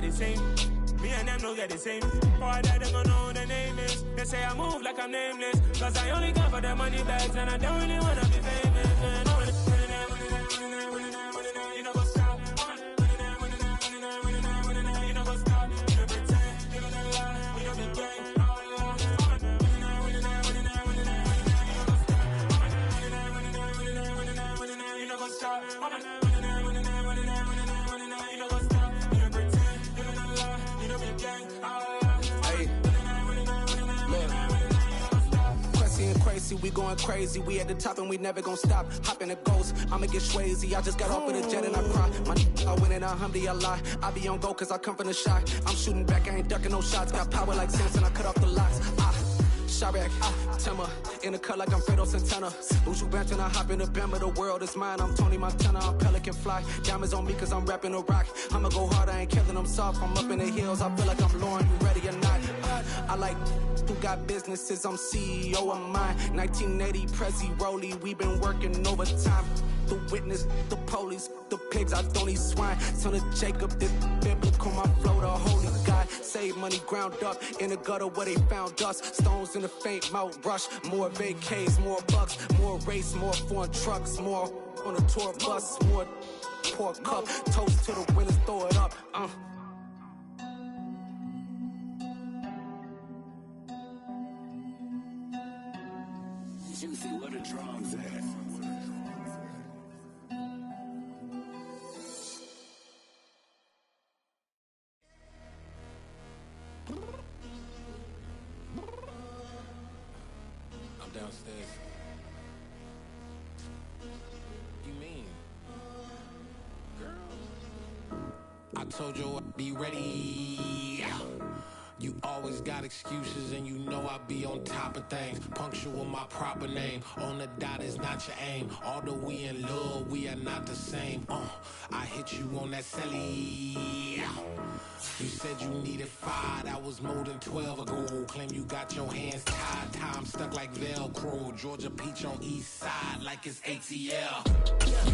the same. Me and them don't get the same. For that, they gon' know who the name is. They say I move like I'm nameless. Cause I only care for the money bags and I don't really wanna be famous. Man, you know what's up. You know what's up. You don't pretend. You don't lie. We don't be gang. You know what's up. We going crazy, we at the top and we never gon' stop. Hop in the ghost, I'ma get swayzy. I just got off with a jet and I cry. I win in alhamdulillah. I be on go cause I come from the shot. I'm shooting back, I ain't ducking no shots. Got power like Samson, I cut off the locks. Shabak, Timmer, in the cut like I'm Fredo Santana. Buju Banton, I hop in the Bama, the world is mine. I'm Tony Montana, I'm Pelican Fly. Diamonds on me cause I'm rapping a rock. I'ma go hard, I ain't killing them soft. I'm up in the hills, I feel like I'm Lauren, you ready or not? I like who got businesses, I'm CEO of mine. 1980 Prezi Rolly, we been working overtime. The witness, the police, the pigs, I don't eat swine. Son of Jacob, this biblical, my flow, the holy God. Save money ground up in the gutter where they found us. Stones in the faint mouth rush. More vacays, more bucks, more race, more foreign trucks, more on a tour bus, more pour cup. Toast to the winners, throw it up. Juicy, what a drums at. I'm downstairs. You mean? Girl, I told you I'd be ready. You always got excuses and you know I be on top of things. Punctual my proper name. On the dot is not your aim. Although we in love, we are not the same. I hit you on that celly. You said you needed 5, that was more than 12 ago. Claim you got your hands tied, time stuck like Velcro. Georgia Peach on east side like it's ATL.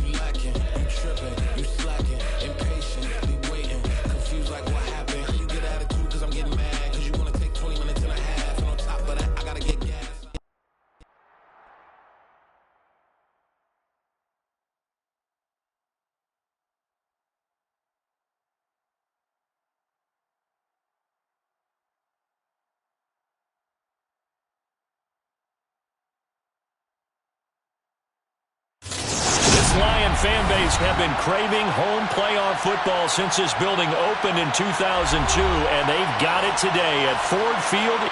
You lacking, you tripping, you slacking, impatient, be waiting, confused like what happened. You get attitude cause I'm getting mad. Cause you wanna take 20 minutes and a half. And on top of that, I gotta get gas. Lion fan base have been craving home playoff football since this building opened in 2002, and they've got it today at Ford Field.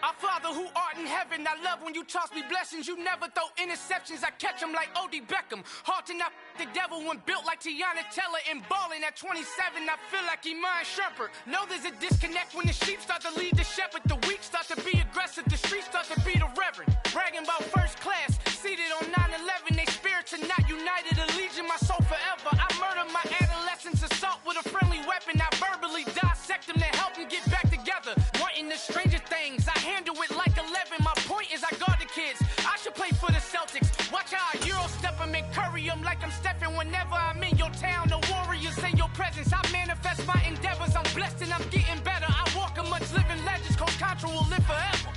Our Father who art in heaven, I love when you toss me blessings. You never throw interceptions, I catch them like O.D. Beckham. Hard to knock the devil when built like Tiana Teller. And balling at 27, I feel like Iman Shumpert. Know there's a disconnect when the sheep start to lead the shepherd. The weak start to be aggressive, the streets start to be the reverend. Bragging about first class, seated on 9/11. They spirits are not united, a legion, my soul forever. I murder my adolescence, assault with a friendly weapon. I verbally dissect them to help them get back together. Wanting the stranger things, I handle it like 11. My point is I guard the kids. I should play for the Celtics. Watch how I Euro step them and curry them like I'm Stephen. Whenever I'm in your town, the Warriors in your presence. I manifest my endeavors. I'm blessed and I'm getting better. I walk amongst living legends. Coach Contra will live forever.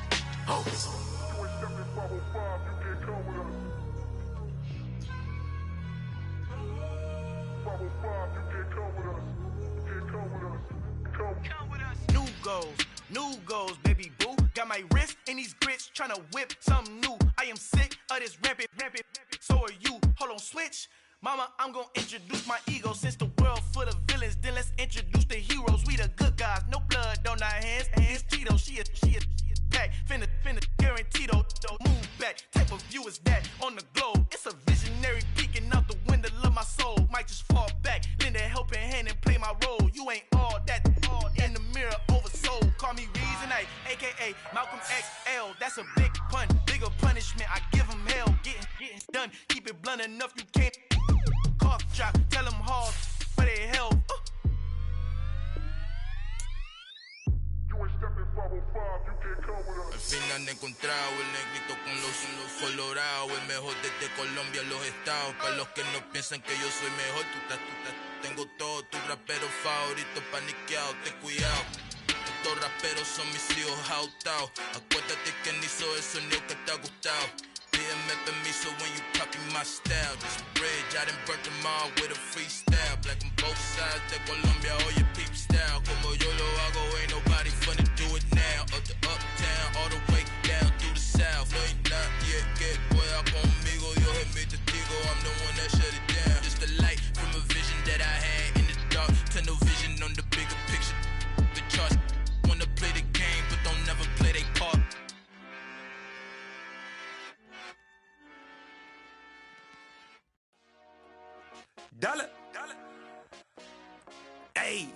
New goals, baby boo. Got my wrist in these grits, tryna whip something new. I am sick of this rampant. So are you. Hold on, switch. Mama, I'm gonna introduce my ego. Since the world full of villains, then let's introduce the heroes. We the good guys, no blood on our hands. It's Tito, she a back. Finna guaranteed move back. Type of view is that on the globe? It's a visionary peeking out the window of my soul. Might just fall back, lend a helping hand and play my role. You ain't all that in the mirror oversold. Call me Reason A, aka Malcolm XL. That's a big pun, bigger punishment. I give him hell, getting done. Keep it blunt enough, you can't cough drop. Tell them hard for their health. You ain't stepping forward. Al final he encontrado el negrito con los colorados, el mejor desde Colombia a los estados. Para los que no piensan que yo soy mejor, tengo todos tus raperos favoritos paniqueados, ten cuidado. Estos raperos son mis hijos adoptados. Acuérdate que ni hizo el sonido que te ha gustado. Pídeme permiso when you copy my style. This bridge, I done burnt them all with a freestyle. Black on both sides de Colombia, oye peep style. Como yo lo hago, ain't nobody funny do it now. Up to uptown, all the way down through the south. No ain't not yet, que pueda conmigo. Dios es mi testigo, I'm the one that shut it down. Just a light from a vision that I had in the dark. Tunnel vision on the bigger picture. The charts wanna play the game, but don't never play their part. Dollar. Hey.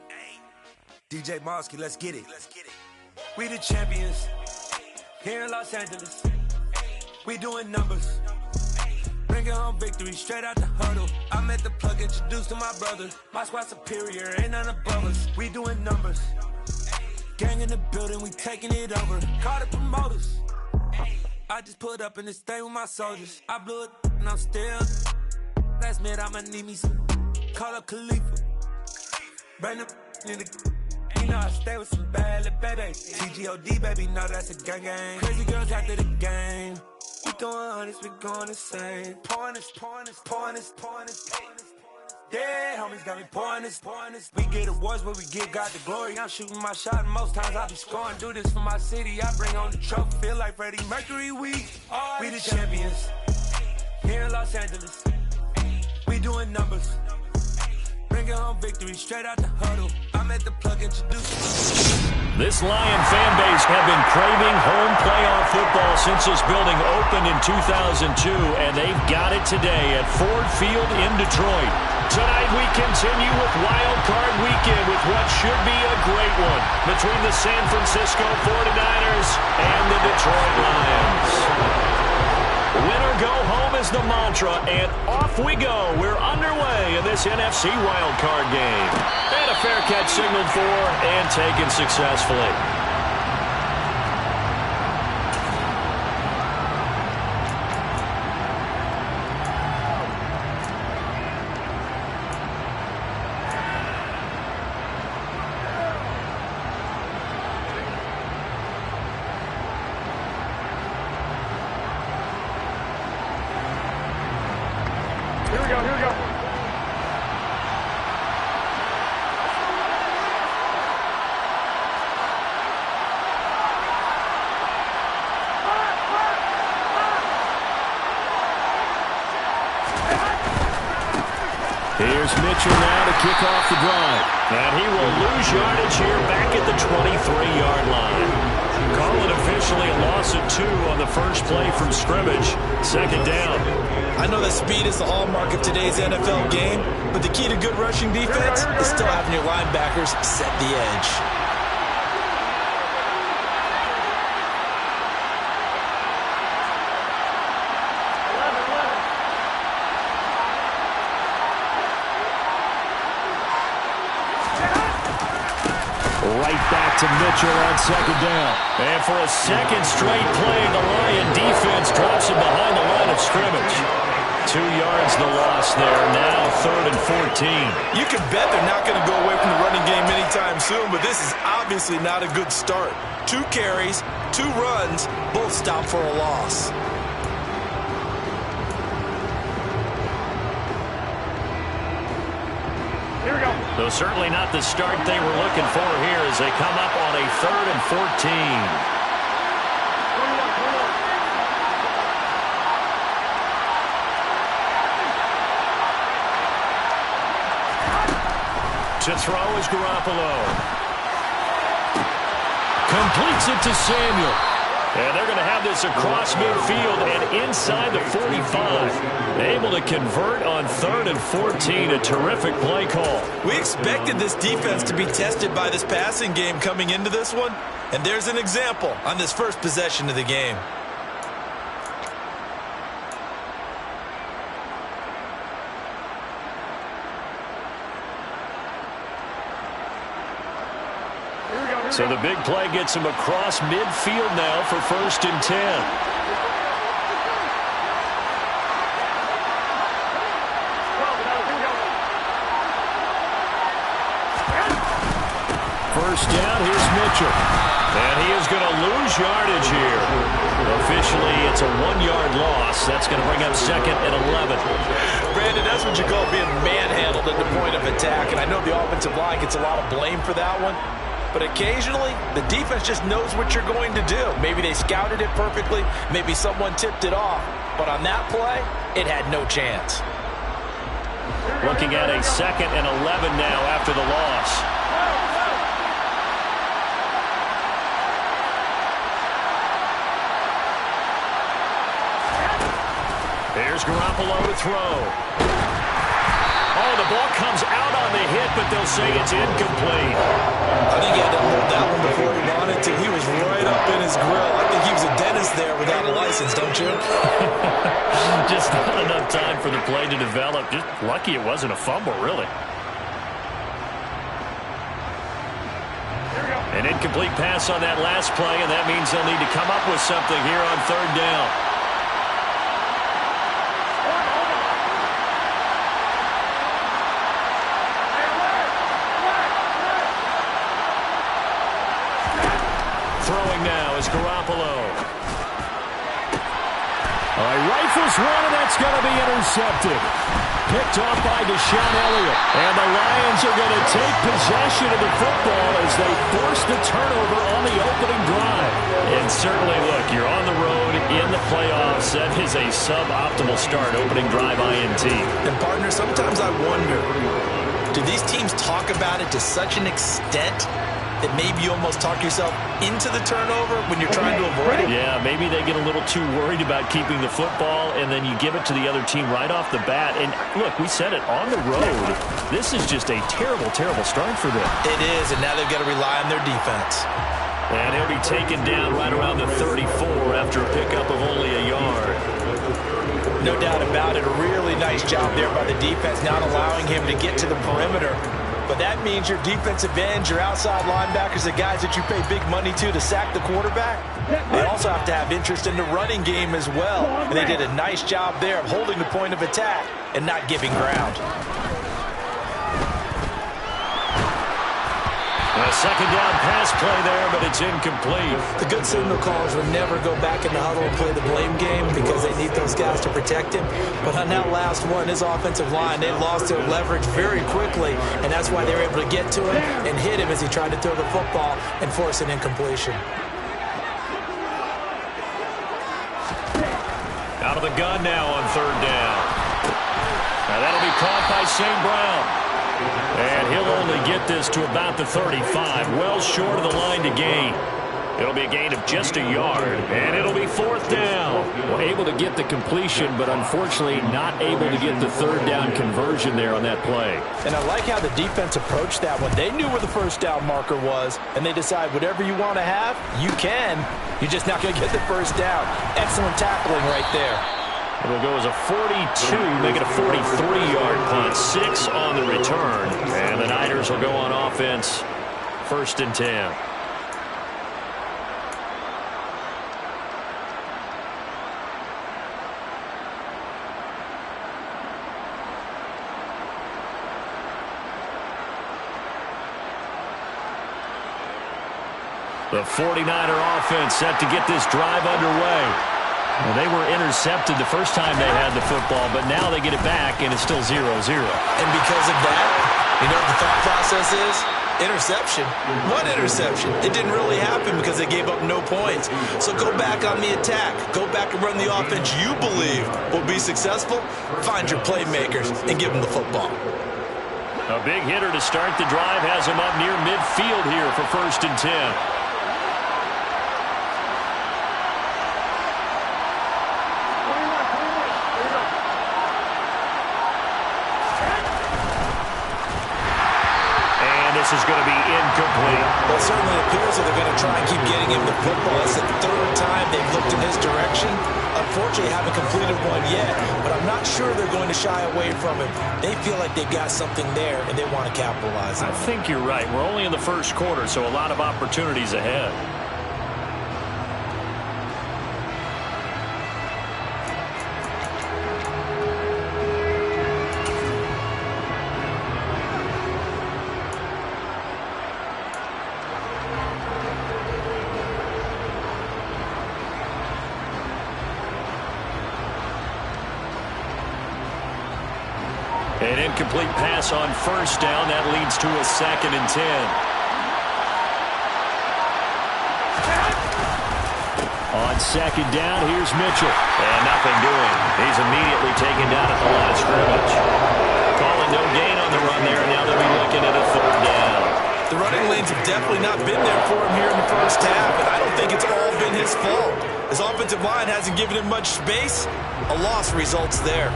DJ Mosky, let's get it. We the champions here in Los Angeles. We doing numbers. Bringing home victory straight out the huddle. I'm at the plug, introduced to my brother. My squad superior, ain't none above us. We doing numbers. Gang in the building, we taking it over. Call the promoters. I just put up in this thing with my soldiers. I blew it and I'm still. Last minute I'ma need me some. Call up Khalifa. Bring them in the. You know I stay with some bad little baby. TGOD baby, know that's a gang gang. Crazy girls after the game. We doing honest, we going insane. Pouring this. Yeah, homies got me pouring this. We get awards, but we give God the glory. I'm shooting my shot, and most times I be scoring. Do this for my city, I bring on the trophy. Feel like Freddie Mercury, we the champions here in Los Angeles. We doing numbers. Bringing home victory straight out the huddle. I'm at the plug, introduced. This Lion fan base have been craving home playoff football since this building opened in 2002, and they've got it today at Ford Field in Detroit. Tonight we continue with Wild Card Weekend with what should be a great one between the San Francisco 49ers and the Detroit Lions. Win or go home is the mantra, and off we go. We're underway in this NFC wildcard game. And a fair catch signaled for and taken successfully. Here's Mitchell now to kick off the drive. And he will lose yardage here back at the 23-yard line. Call it officially a loss of 2 on the first play from scrimmage. Second down. I know that speed is the hallmark of today's NFL game, but the key to good rushing defense is still having your linebackers set the edge. Right back to Mitchell on second down. And for a second straight play, the Lion defense drops him behind the line of scrimmage. 2 yards the loss there. Now 3rd and 14. You can bet they're not going to go away from the running game anytime soon, but this is obviously not a good start. 2 carries, 2 runs, both stopped for a loss. Though certainly not the start they were looking for here as they come up on a 3rd and 14. To throw is Garoppolo. Completes it to Samuel. And they're going to have this across midfield and inside the 45. Able to convert on 3rd and 14. A terrific play call. We expected this defense to be tested by this passing game coming into this one. And there's an example on this first possession of the game. Here we go. So the big play gets him across midfield now for 1st and 10. First down, here's Mitchell. And he is going to lose yardage here. Officially, it's a 1-yard loss. That's going to bring up 2nd and 11. Brandon, that's what you call being manhandled at the point of attack. And I know the offensive line gets a lot of blame for that one. But occasionally, the defense just knows what you're going to do. Maybe they scouted it perfectly. Maybe someone tipped it off. But on that play, it had no chance. Looking at a 2nd and 11 now after the loss. Here's Garoppolo to throw. Oh, the ball comes out on the hit, but they'll say it's incomplete. I think he had to hold that one before he wanted to. He was right up in his grill. I think he was a dentist there without a license, don't you? Just not enough time for the play to develop. Just lucky it wasn't a fumble, really. An incomplete pass on that last play, and that means they'll need to come up with something here on 3rd down. Throwing now is Garoppolo. All right, rifles one, and that's going to be intercepted. Picked off by Deshaun Elliott. And the Lions are going to take possession of the football as they force the turnover on the opening drive. And certainly, look, you're on the road in the playoffs. That is a suboptimal start, opening drive INT. And, partner, sometimes I wonder, do these teams talk about it to such an extent that maybe you almost talk yourself into the turnover when you're trying to avoid it? Yeah, maybe they get a little too worried about keeping the football, and then you give it to the other team right off the bat. And, look, we said it, on the road, this is just a terrible, terrible start for them. It is, and now they've got to rely on their defense. And he'll be taken down right around the 34 after a pickup of only a yard. No doubt about it. A really nice job there by the defense, not allowing him to get to the perimeter. But that means your defensive ends, your outside linebackers, the guys that you pay big money to sack the quarterback, they also have to have interest in the running game as well. And they did a nice job there of holding the point of attack and not giving ground. A 2nd down pass play there, but it's incomplete. The good signal callers would never go back in the huddle and play the blame game because they need those guys to protect him. But on that last one, his offensive line, they lost their leverage very quickly, and that's why they were able to get to him and hit him as he tried to throw the football and force an incompletion. Out of the gun now on 3rd down. Now that'll be caught by St. Brown. And he'll only get this to about the 35, well short of the line to gain. It'll be a gain of just a yard, and it'll be 4th down. Well, able to get the completion, but unfortunately not able to get the 3rd down conversion there on that play. And I like how the defense approached that one. They knew where the 1st down marker was, and they decide whatever you want to have, you can. You're just not going to get the 1st down. Excellent tackling right there. It'll go as a 42, make it a 43-yard punt, 6 on the return. And the Niners will go on offense, 1st and 10. The 49er offense set to get this drive underway. Well, they were intercepted the first time they had the football, but now they get it back, and it's still 0-0. And because of that, you know what the thought process is? Interception. What interception? It didn't really happen because they gave up no points. So go back on the attack. Go back and run the offense you believe will be successful. Find your playmakers and give them the football. A big hitter to start the drive has him up near midfield here for 1st and 10. This is going to be incomplete. Well, it certainly appears that they're going to try and keep getting him the football. It's the third time they've looked in his direction. Unfortunately, haven't completed one yet, but I'm not sure they're going to shy away from him. They feel like they've got something there, and they want to capitalize on it. I think you're right. We're only in the first quarter, so a lot of opportunities ahead. An incomplete pass on first down. That leads to a 2nd and 10. On 2nd down, here's Mitchell. And nothing doing. He's immediately taken down at the line of scrimmage. Calling no gain on the run there, and now they'll be looking at a 3rd down. The running lanes have definitely not been there for him here in the first half, and I don't think it's all been his fault. His offensive line hasn't given him much space. A loss results there.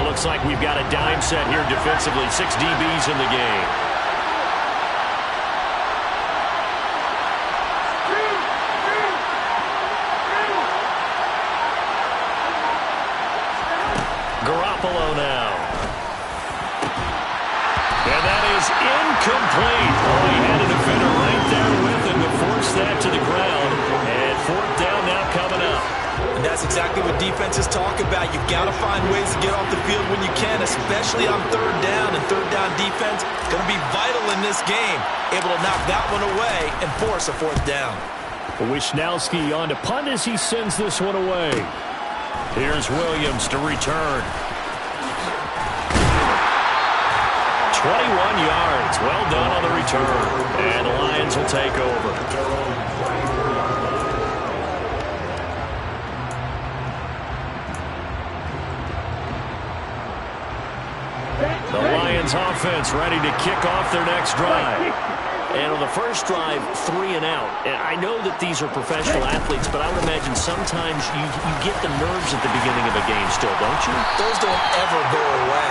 Looks like we've got a dime set here defensively. 6 DBs in the game. Garoppolo now. And that is incomplete. Oh, he had a defender right there with him to force that to the ground. And 4th down now coming up. And that's exactly what defenses talk about. You've got to find ways to get off the field when you can, especially on 3rd down. And 3rd down defense going to be vital in this game. Able to knock that one away and force a 4th down. Wisnowski on to punt as he sends this one away. Here's Williams to return. 21 yards. Well done on the return. And the Lions will take over. The Lions offense ready to kick off their next drive. And on the first drive, 3 and out. And I know that these are professional athletes, but I would imagine sometimes you get the nerves at the beginning of a game still, don't you? Those don't ever go away.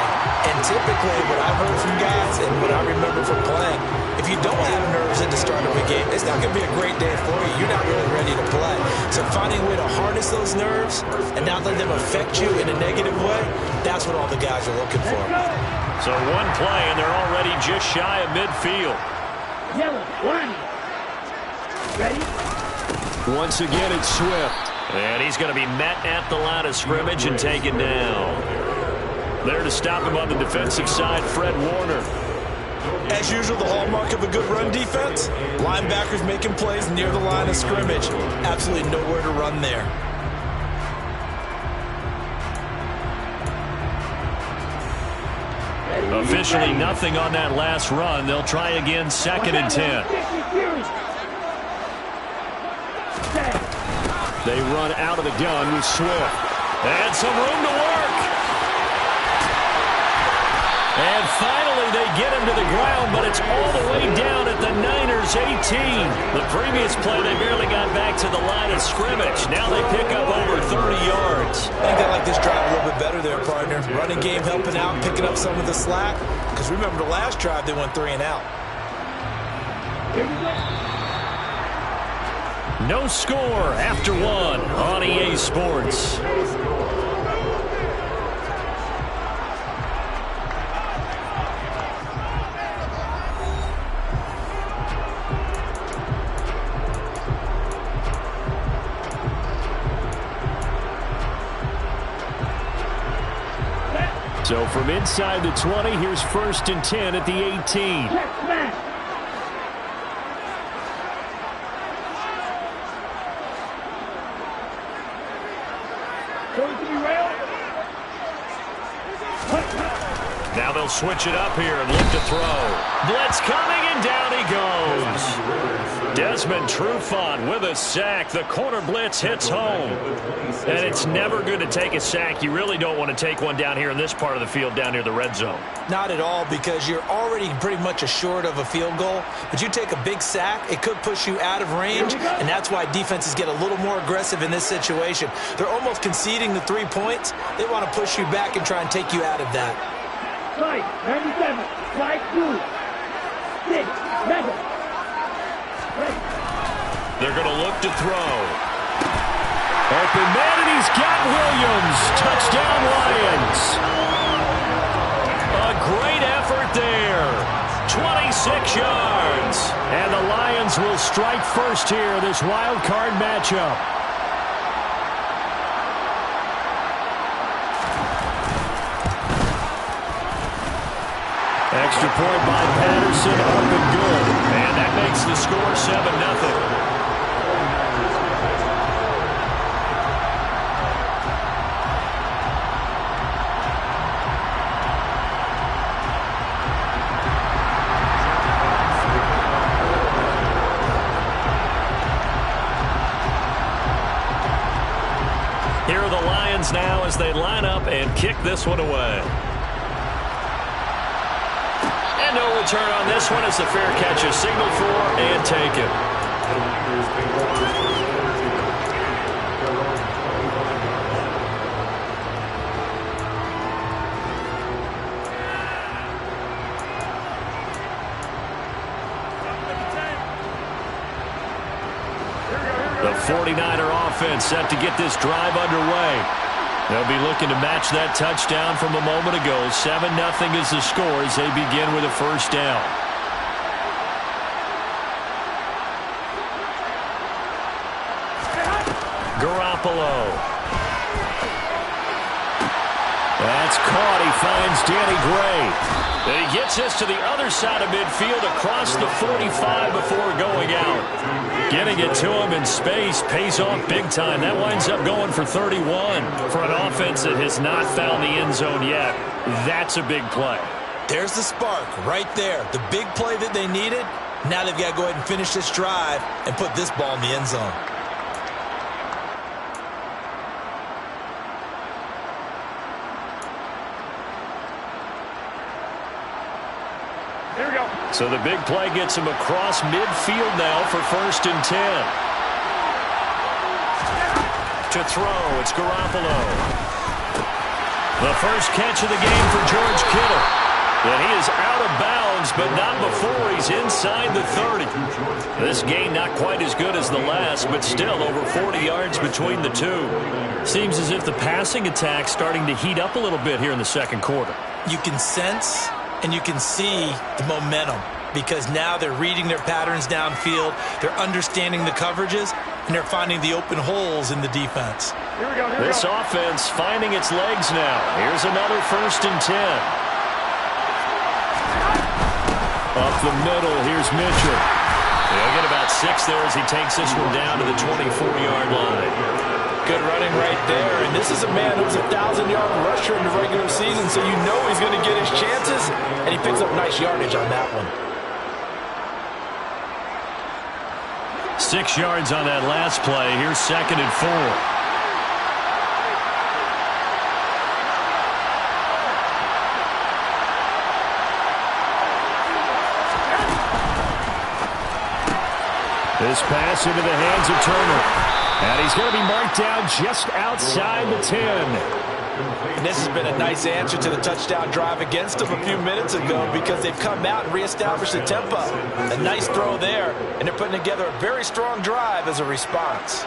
And typically what I've heard from guys and what I remember from playing, if you don't have nerves at the start of a game, it's not going to be a great day for you. You're not really ready to play. So finding a way to harness those nerves and not let them affect you in a negative way, that's what all the guys are looking for. So one play, and they're already just shy of midfield. Yellow, 1. Ready? Once again, it's Swift. And he's going to be met at the line of scrimmage and taken down. There to stop him on the defensive side, Fred Warner. As usual, the hallmark of a good run defense, linebackers making plays near the line of scrimmage. Absolutely nowhere to run there. Officially nothing on that last run. They'll try again, 2nd and 10. They run out of the gun with Swift. And some room to work. And finally they get him to the ground, but it's all the way down at the Niners' 18. The previous play, they barely got back to the line of scrimmage. Now they pick up over 30 yards. I think they like this drive a little bit better there, partner. Running game helping out, picking up some of the slack. Because remember the last drive, they went 3 and out. No score after 1 on EA Sports. So from inside the 20, here's 1st and 10 at the 18. Now they'll switch it up here and look to throw. Blitz coming, and down he goes. Desmond Trufant with a sack. The corner blitz hits home. And it's never good to take a sack. You really don't want to take one down here in this part of the field down near the red zone. Not at all, because you're already pretty much assured of a field goal. But you take a big sack, it could push you out of range, and that's why defenses get a little more aggressive in this situation. They're almost conceding the 3 points. They want to push you back and try and take you out of that. 5, 97, slide 2, 6, 7. Ready. They're going to look to throw. Open man, and he's got Williams. Touchdown, Lions. A great effort there. 26 yards. And the Lions will strike first here, this wild card matchup. Extra point by Patterson, up and good. And that makes the score 7-0. Here are the Lions now as they line up and kick this one away. And no return on this one as the fair catch is signaled for and taken. The 49er offense set to get this drive underway. They'll be looking to match that touchdown from a moment ago. 7-0 is the score as they begin with a first down. Garoppolo. That's caught. He finds Danny Gray. And he gets this to the other side of midfield across the 45 before going out. Getting it to him in space pays off big time. That winds up going for 31 for an offense that has not found the end zone yet. That's a big play. There's the spark right there. The big play that they needed. Now they've got to go ahead and finish this drive and put this ball in the end zone. So the big play gets him across midfield now for 1st and 10. To throw, it's Garoppolo. The first catch of the game for George Kittle. And he is out of bounds, but not before he's inside the 30. This gain not quite as good as the last, but still over 40 yards between the two. Seems as if the passing attack's starting to heat up a little bit here in the second quarter. You can sense and you can see the momentum because now they're reading their patterns downfield, they're understanding the coverages, and they're finding the open holes in the defense. This offense finding its legs now. Here's another 1st and 10. Up the middle, here's Mitchell. He'll get about 6 there as he takes this one down to the 24-yard line. Good running right there, and this is a man who's a 1,000-yard rusher in the regular season, so you know he's going to get his chances, and he picks up nice yardage on that one. 6 yards on that last play. Here's 2nd and 4. This pass into the hands of Turner. And he's going to be marked down just outside the 10. And this has been a nice answer to the touchdown drive against them a few minutes ago because they've come out and reestablished the tempo. A nice throw there, and they're putting together a very strong drive as a response.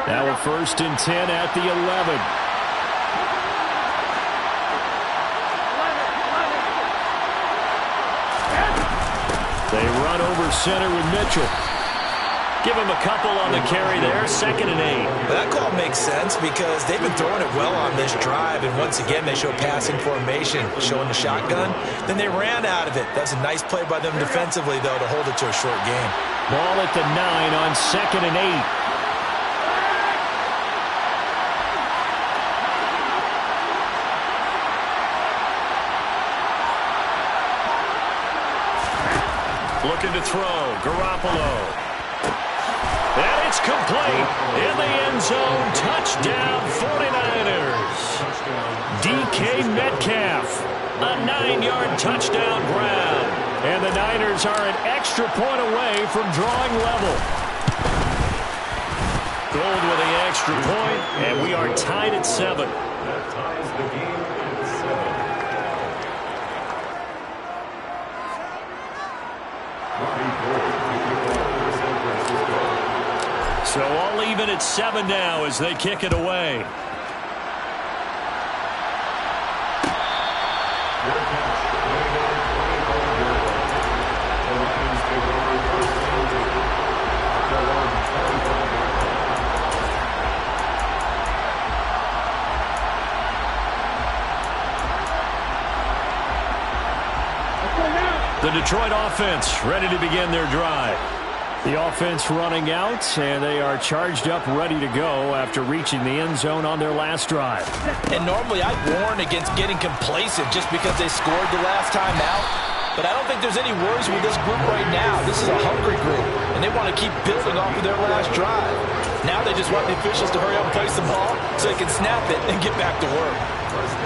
Now a 1st and 10 at the 11. They run over center with Mitchell. Give him a couple on the carry there. 2nd and 8. That call makes sense because they've been throwing it well on this drive, and once again they show passing formation, showing the shotgun. Then they ran out of it. That's a nice play by them defensively, though, to hold it to a short game. Ball at the 9 on 2nd and 8. Looking to throw, Garoppolo. And It's complete. In the end zone. Touchdown 49ers. DK Metcalf. A 9-yard touchdown grab. And the Niners are an extra point away from drawing level. Gold with the extra point, and we are tied at 7. That ties the game at 7. So all even at 7 now as they kick it away. The Detroit offense ready to begin their drive. The offense running out, and they are charged up, ready to go after reaching the end zone on their last drive. And normally I'd warn against getting complacent just because they scored the last time out. But I don't think there's any worries with this group right now. This is a hungry group, and they want to keep building off of their last drive. Now they just want the officials to hurry up and place the ball so they can snap it and get back to work.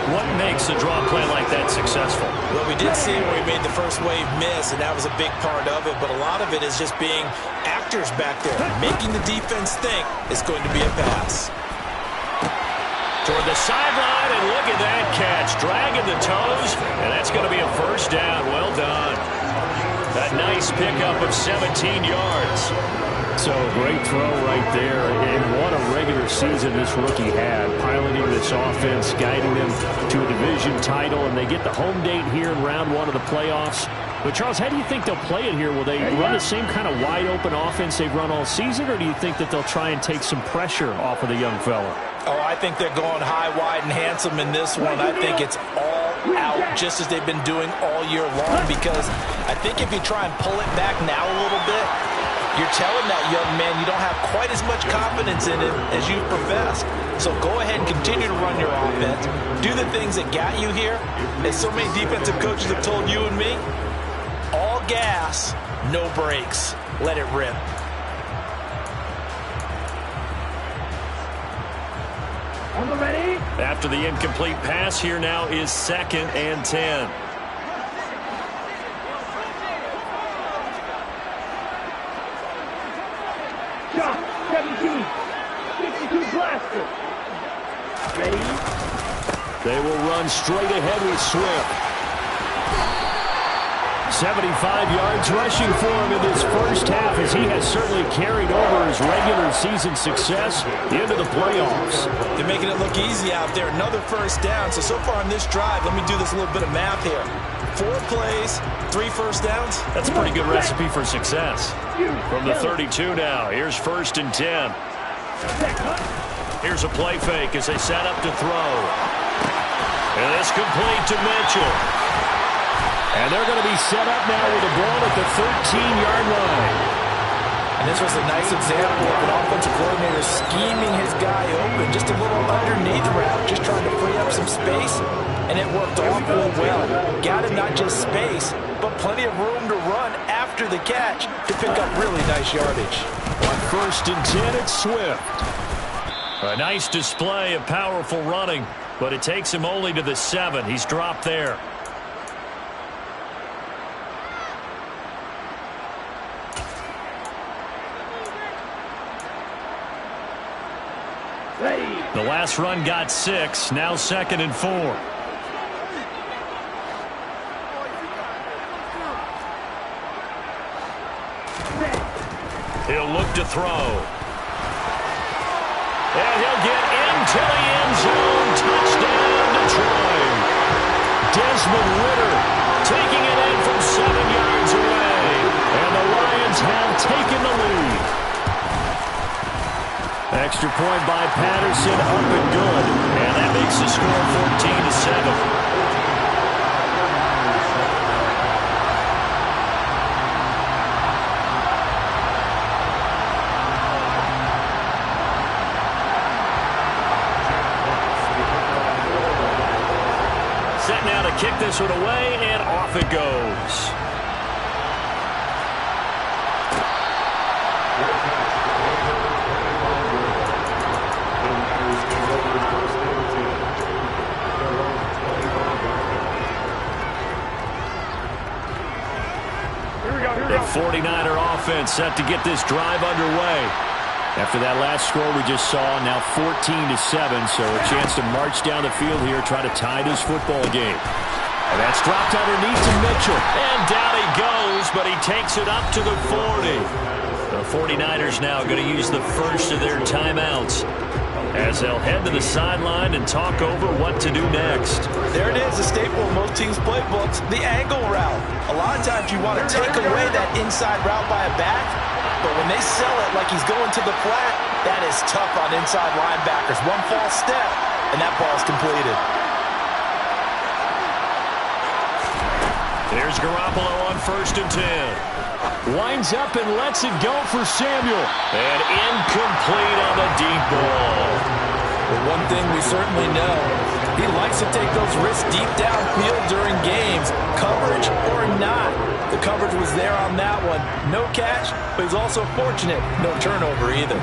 What makes a draw play like that successful? Well, we did see where he made the first wave miss, and that was a big part of it. But a lot of it is just being actors back there, making the defense think it's going to be a pass. Toward the sideline, and look at that catch. Dragging the toes, and that's going to be a first down. Well done. A nice pickup of 17 yards. So great throw right there, and what a regular season this rookie had, piloting this offense, guiding them to a division title, and they get the home date here in round 1 of the playoffs. But Charles, how do you think they'll play it here? Will they run the same kind of wide open offense they've run all season, or do you think that they'll try and take some pressure off of the young fella? Oh, I think they're going high, wide, and handsome in this one. I think it's all out just as they've been doing all year long, because I think if you try and pull it back now a little bit, you're telling that young man you don't have quite as much confidence in him as you professed. So go ahead and continue to run your offense. Do the things that got you here. As so many defensive coaches have told you and me, all gas, no brakes. Let it rip. Ready? After the incomplete pass, here now is 2nd and 10. Shot, 17, 62 blaster. Ready? They will run straight ahead with Swift. 75 yards rushing for him in this first half, as he has certainly carried over his regular season success into the playoffs. They're making it look easy out there. Another first down. So far on this drive, let me do this little bit of math here. 4 plays, 3 first downs. That's a pretty good recipe for success. From the 32 now, here's 1st and 10. Here's a play fake as they set up to throw. And it's complete to Mitchell. And they're going to be set up now with a ball at the 13-yard line. And this was a nice example of an offensive coordinator scheming his guy open, just a little underneath route, just trying to free up some space, and it worked awfully well. Got him not just space, but plenty of room to run after the catch to pick up really nice yardage. On 1st and 10, it's Swift. A nice display of powerful running, but it takes him only to the 7. He's dropped there. The last run got 6, now 2nd and 4. He'll look to throw. And he'll get into the end zone. Touchdown, Detroit. Desmond Ridder taking it in from 7 yards away. And the Lions have taken the lead. Extra point by Patterson, up and good. And that makes the score 14-7. Set now to kick this one away, and off it goes. The 49er offense set to get this drive underway. After that last score we just saw, now 14-7, so a chance to march down the field here, try to tie this football game. And that's dropped underneath to Mitchell. And down he goes, but he takes it up to the 40. The 49ers now going to use the first of their timeouts as they'll head to the sideline and talk over what to do next. There it is, a staple of most teams' playbooks, the angle route. A lot of times you want to take away that inside route by a back, but when they sell it like he's going to the flat, that is tough on inside linebackers. One false step, and that ball's completed. There's Garoppolo on 1st and 10. Winds up and lets it go for Samuel. And incomplete on the deep ball. Well, one thing we certainly know, he likes to take those risks deep downfield during games, coverage or not. The coverage was there on that one. No catch, but he's also fortunate. No turnover either.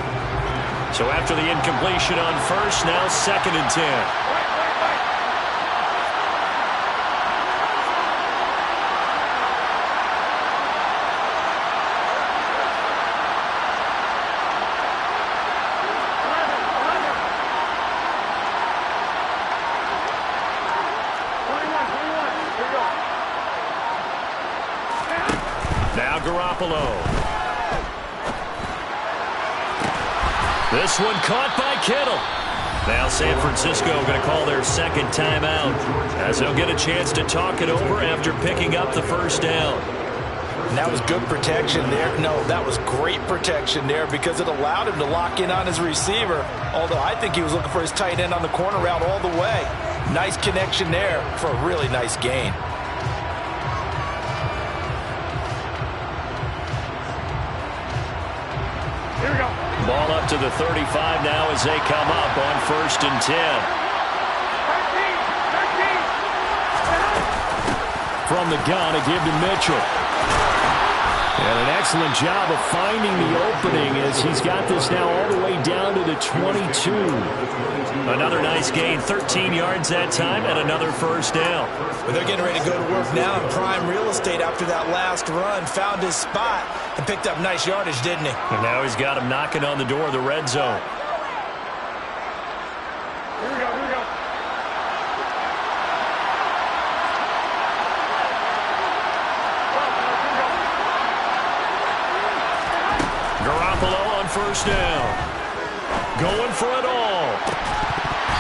So after the incompletion on 1st, now 2nd and 10. Now Garoppolo. This one caught by Kittle. Now San Francisco going to call their second timeout as they'll get a chance to talk it over after picking up the first down. And that was good protection there. No, that was great protection there because it allowed him to lock in on his receiver, although I think he was looking for his tight end on the corner route all the way. Nice connection there for a really nice gain. Ball up to the 35 now as they come up on 1st and 10. From the gun, a give to Mitchell. And an excellent job of finding the opening as he's got this now all the way down to the 22. Another nice gain, 13 yards that time, and another first down. Well, they're getting ready to go to work now in prime real estate after that last run. Found his spot and picked up nice yardage, didn't he? And now he's got him knocking on the door of the red zone. Here we go, here we go. Garoppolo on 1st down. Going for it all.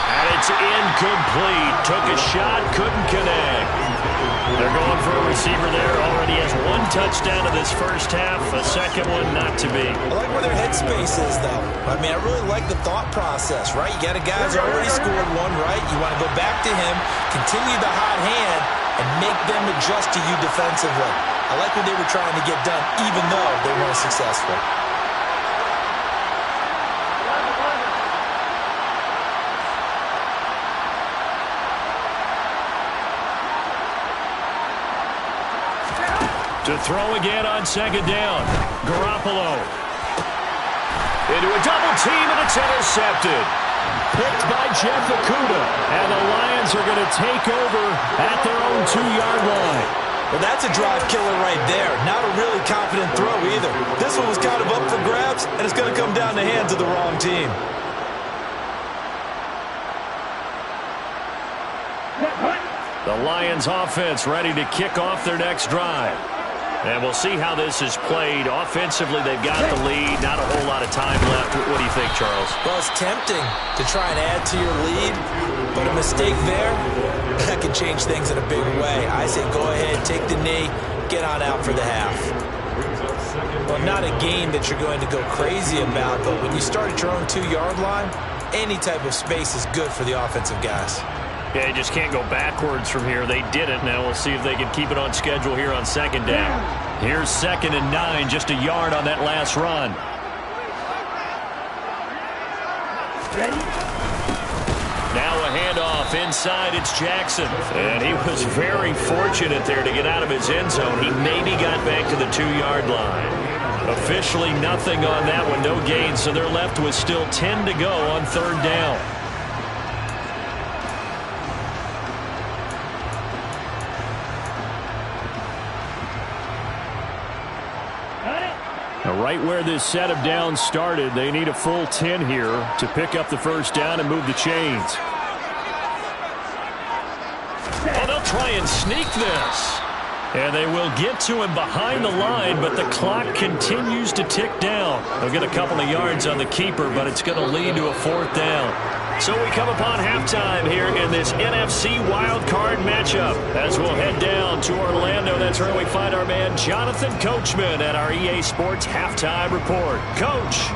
And it's incomplete. Took a shot, couldn't connect. They're going for a receiver there. Already has one touchdown in this first half. A second one not to be. I like where their headspace is, though. I mean, I really like the thought process, right? You got a guy who's already scored one, right? You want to go back to him, continue the hot hand, and make them adjust to you defensively. I like what they were trying to get done, even though they weren't successful. To throw again on 2nd down. Garoppolo. Into a double team, and it's intercepted. Picked by Jeff Okudah. And the Lions are going to take over at their own 2-yard line. Well, that's a drive killer right there. Not a really confident throw either. This one was kind of up for grabs, and it's going to come down the hands of the wrong team. The Lions offense ready to kick off their next drive. And we'll see how this is played. Offensively, they've got the lead. Not a whole lot of time left. What do you think, Charles? Well, it's tempting to try and add to your lead, but a mistake there, that could change things in a big way. I say go ahead, take the knee, get on out for the half. Well, not a game that you're going to go crazy about, but when you start at your own 2-yard line, any type of space is good for the offensive guys. Yeah, you just can't go backwards from here. They did it. Now we'll see if they can keep it on schedule here on 2nd down. Here's 2nd and 9, just a yard on that last run. Ready? Now a handoff inside. It's Jackson. And he was very fortunate there to get out of his end zone. He maybe got back to the 2-yard line. Officially nothing on that one. No gain. So they're left with still 10 to go on 3rd down. Right where this set of downs started, they need a full 10 here to pick up the first down and move the chains. Oh, they'll try and sneak this. And they will get to him behind the line, but the clock continues to tick down. They'll get a couple of yards on the keeper, but it's going to lead to a 4th down. So we come upon halftime here in this NFC wildcard matchup. As we'll head down to Orlando, that's where we find our man Jonathan Coachman at our EA Sports Halftime Report. Coach.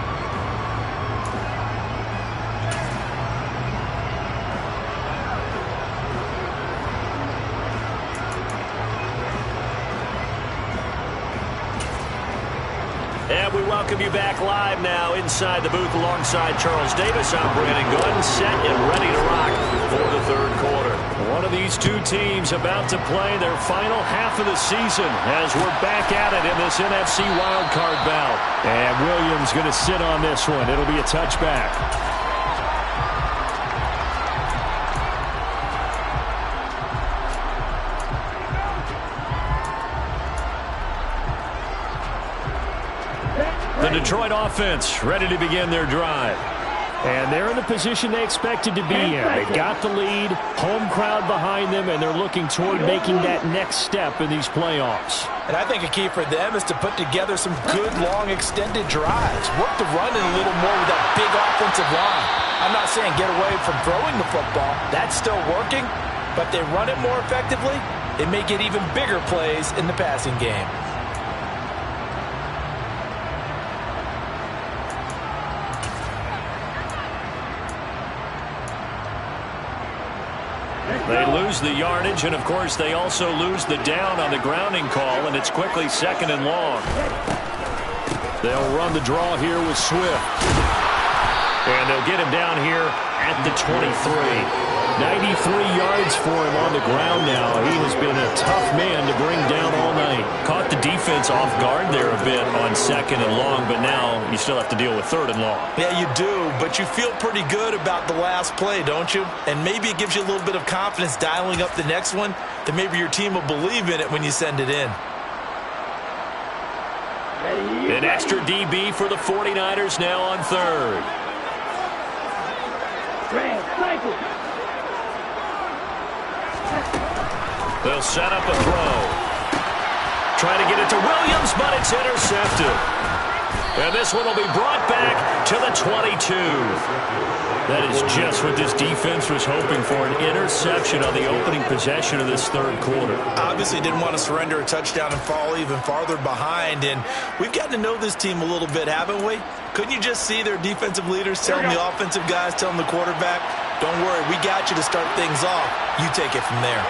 And we welcome you back live now inside the booth alongside Charles Davis. I'm Brandon Gordon, set and ready to rock for the third quarter. One of these two teams about to play their final half of the season as we're back at it in this NFC wildcard bout. And Williams going to sit on this one. It'll be a touchback. The Detroit offense ready to begin their drive. And they're in the position they expected to be in. They've got the lead, home crowd behind them, and they're looking toward making that next step in these playoffs. And I think a key for them is to put together some good, long, extended drives. Work the run in a little more with that big offensive line. I'm not saying get away from throwing the football. That's still working. But they run it more effectively, they may get even bigger plays in the passing game. They lose the yardage, and, of course, they also lose the down on the grounding call, and it's quickly 2nd and long. They'll run the draw here with Swift. And they'll get him down here at the 23. 93 yards for him on the ground now. He has been a tough man to bring down all night. Caught the defense off guard there a bit on 2nd and long, but now you still have to deal with 3rd and long. Yeah, you do, but you feel pretty good about the last play, don't you? And maybe it gives you a little bit of confidence dialing up the next one that maybe your team will believe in it when you send it in. An extra DB for the 49ers now on 3rd. They'll set up a throw. Trying to get it to Williams, but it's intercepted. And this one will be brought back to the 22. That is just what this defense was hoping for, an interception on the opening possession of this third quarter. Obviously didn't want to surrender a touchdown and fall even farther behind. And we've gotten to know this team a little bit, haven't we? Couldn't you just see their defensive leaders telling the offensive guys, telling the quarterback, don't worry, we got you to start things off. You take it from there.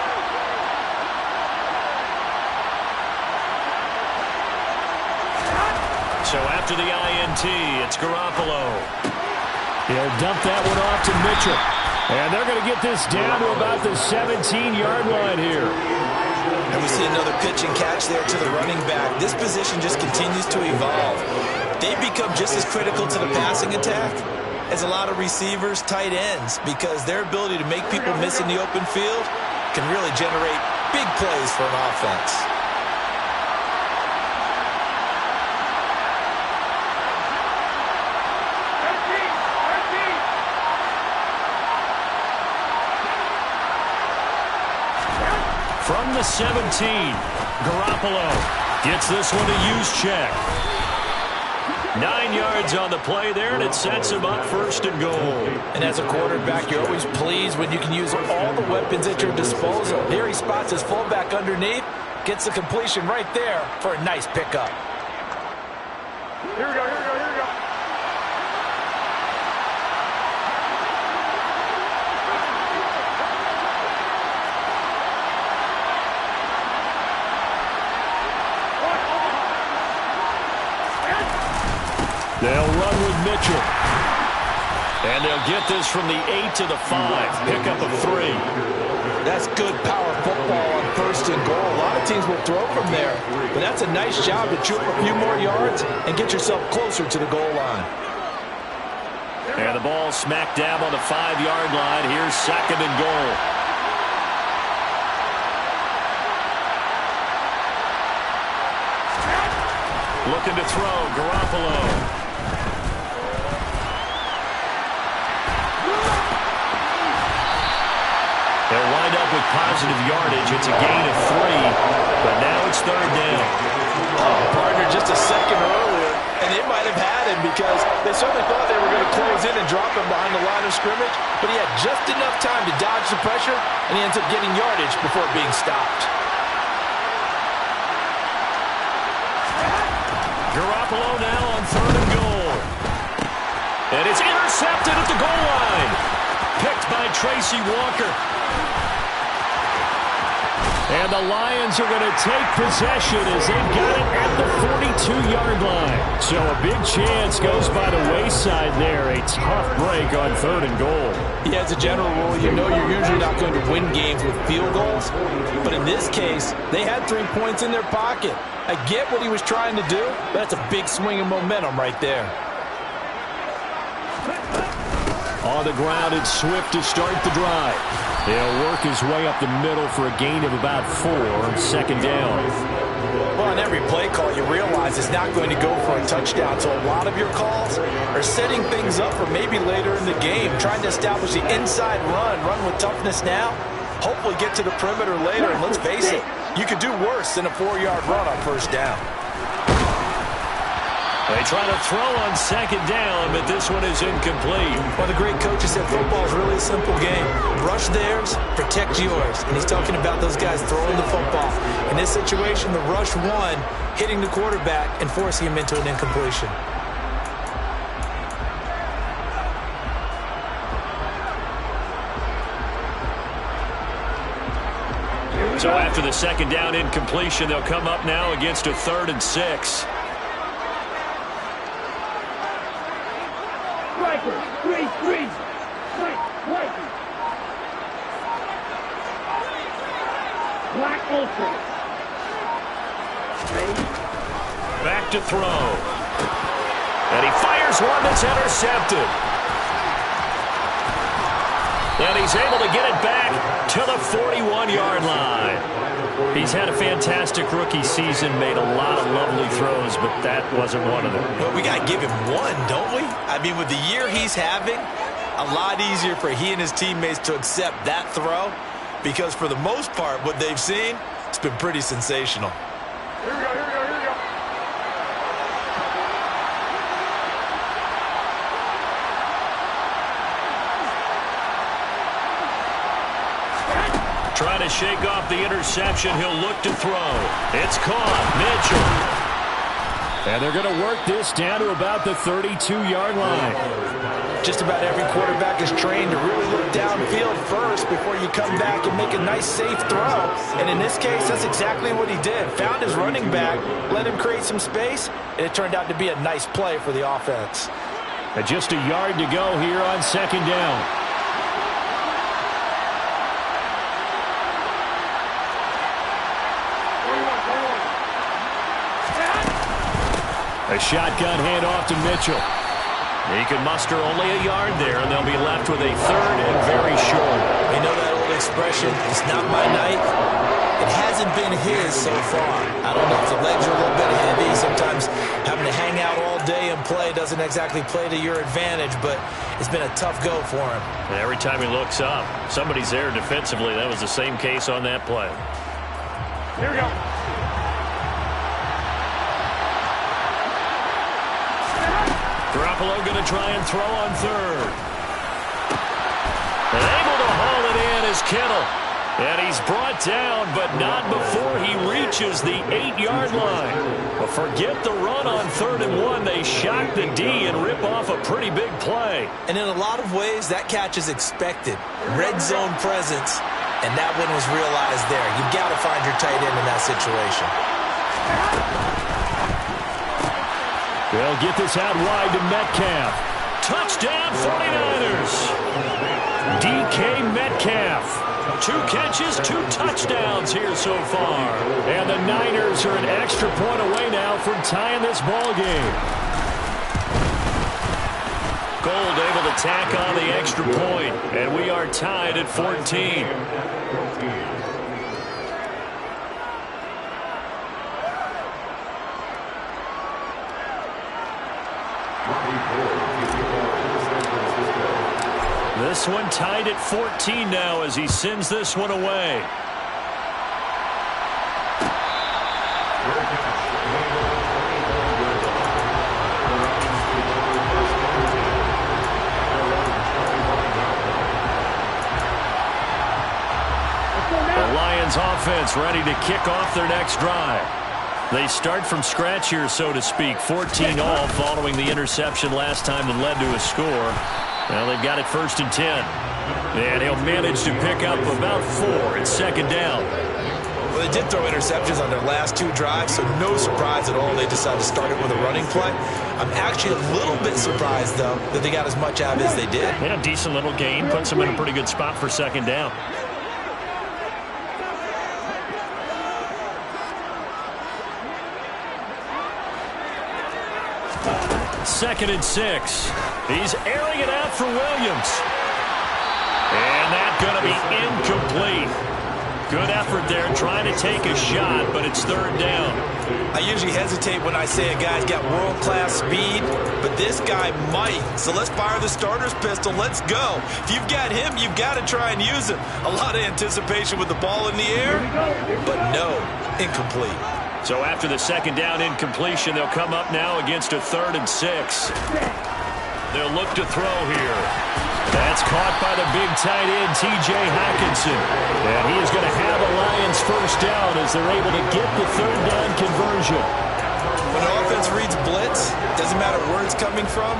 So after the INT, it's Garoppolo. He'll dump that one off to Mitchell. And they're going to get this down to about the 17-yard line here. And we see another pitch and catch there to the running back. This position just continues to evolve. They've become just as critical to the passing attack as a lot of receivers, tight ends, because their ability to make people miss in the open field can really generate big plays for an offense. From the 17, Garoppolo gets this one to Juszczyk. 9 yards on the play there, and it sets him up 1st and goal. And as a quarterback, you're always pleased when you can use all the weapons at your disposal. Here he spots his fullback underneath, gets the completion right there for a nice pickup. Here we go, here we go, here we go. They'll run with Mitchell. And they'll get this from the 8 to the 5. Pick up of 3. That's good power football on 1st and goal. A lot of teams will throw from there. But that's a nice job to chew up a few more yards and get yourself closer to the goal line. And the ball smack dab on the 5-yard line. Here's 2nd and goal. Looking to throw, Garoppolo. They'll wind up with positive yardage. It's a gain of 3, but now it's third down. Oh, partner, just a second earlier, and they might have had him because they certainly thought they were going to close in and drop him behind the line of scrimmage, but he had just enough time to dodge the pressure, and he ends up getting yardage before being stopped. Garoppolo now on third and goal. And it's intercepted at the goal line. Picked by Tracy Walker. And the Lions are going to take possession as they've got it at the 42-yard line. So a big chance goes by the wayside there. A tough break on third and goal. Yeah, as a general rule, you know you're usually not going to win games with field goals. But in this case, they had 3 points in their pocket. I get what he was trying to do, but that's a big swing of momentum right there. On the ground, it's Swift to start the drive. He'll work his way up the middle for a gain of about 4 on second down. Well, on every play call, you realize it's not going to go for a touchdown. So a lot of your calls are setting things up for maybe later in the game, trying to establish the inside run with toughness now, hopefully get to the perimeter later. And let's face it, you could do worse than a 4-yard run on first down. They try to throw on second down, but this one is incomplete. Well, the great coach has said football is really a simple game. Rush theirs, protect yours. And he's talking about those guys throwing the football. In this situation, the rush one, hitting the quarterback and forcing him into an incompletion. So after the second down incompletion, they'll come up now against a 3rd and 6. Back to throw. And he fires one that's intercepted. And he's able to get it back to the 41-yard line. He's had a fantastic rookie season, made a lot of lovely throws, but that wasn't one of them. Well, we got to give him one, don't we? I mean, with the year he's having, a lot easier for he and his teammates to accept that throw because for the most part, what they've seen, it's been pretty sensational. Here we go, here we go, here we go. Trying to shake off the interception. He'll look to throw. It's caught. Mitchell. And they're going to work this down to about the 32-yard line. Just about every quarterback is trained to really look downfield first before you come back and make a nice, safe throw. And in this case, that's exactly what he did. Found his running back, let him create some space, and it turned out to be a nice play for the offense. And just a yard to go here on second down. A shotgun handoff to Mitchell. He can muster only a yard there, and they'll be left with a 3rd and very short. You know that old expression, it's not my night. It hasn't been his so far. I don't know if the legs are a little bit heavy. Sometimes having to hang out all day and play doesn't exactly play to your advantage, but it's been a tough go for him. And every time he looks up, somebody's there defensively. That was the same case on that play. Here we go. Garoppolo going to try and throw on third. And able to haul it in is Kittle. And he's brought down, but not before he reaches the 8-yard line. But forget the run on 3rd and 1. They shock the D and rip off a pretty big play. And in a lot of ways, that catch is expected. Red zone presence, and that one was realized there. You've got to find your tight end in that situation. They'll get this out wide to Metcalf. Touchdown 49ers. DK Metcalf. 2 catches, 2 touchdowns here so far. And the Niners are an extra point away now from tying this ball game. Gold able to tack on the extra point, and we are tied at 14. This one tied at 14 now as he sends this one away. The Lions offense ready to kick off their next drive. They start from scratch here, so to speak. 14-all following the interception last time that led to a score. Well, they've got it 1st and 10. And he'll manage to pick up about 4 at 2nd down. Well, they did throw interceptions on their last 2 drives, so no surprise at all they decided to start it with a running play. I'm actually a little bit surprised, though, that they got as much out as they did. Yeah, a decent little gain. Puts them in a pretty good spot for 2nd down. Second and 6. He's airing it out for Williams. And that's going to be incomplete. Good effort there trying to take a shot, but it's 3rd down. I usually hesitate when I say a guy's got world-class speed, but this guy might. So let's fire the starter's pistol. Let's go. If you've got him, you've got to try and use him. A lot of anticipation with the ball in the air, but no, incomplete. So after the 2nd down incompletion, they'll come up now against a 3rd and 6. They'll look to throw here. That's caught by the big tight end, T.J. Hockenson. And he is going to have a Lions 1st down as they're able to get the 3rd down conversion. When the offense reads blitz, doesn't matter where it's coming from,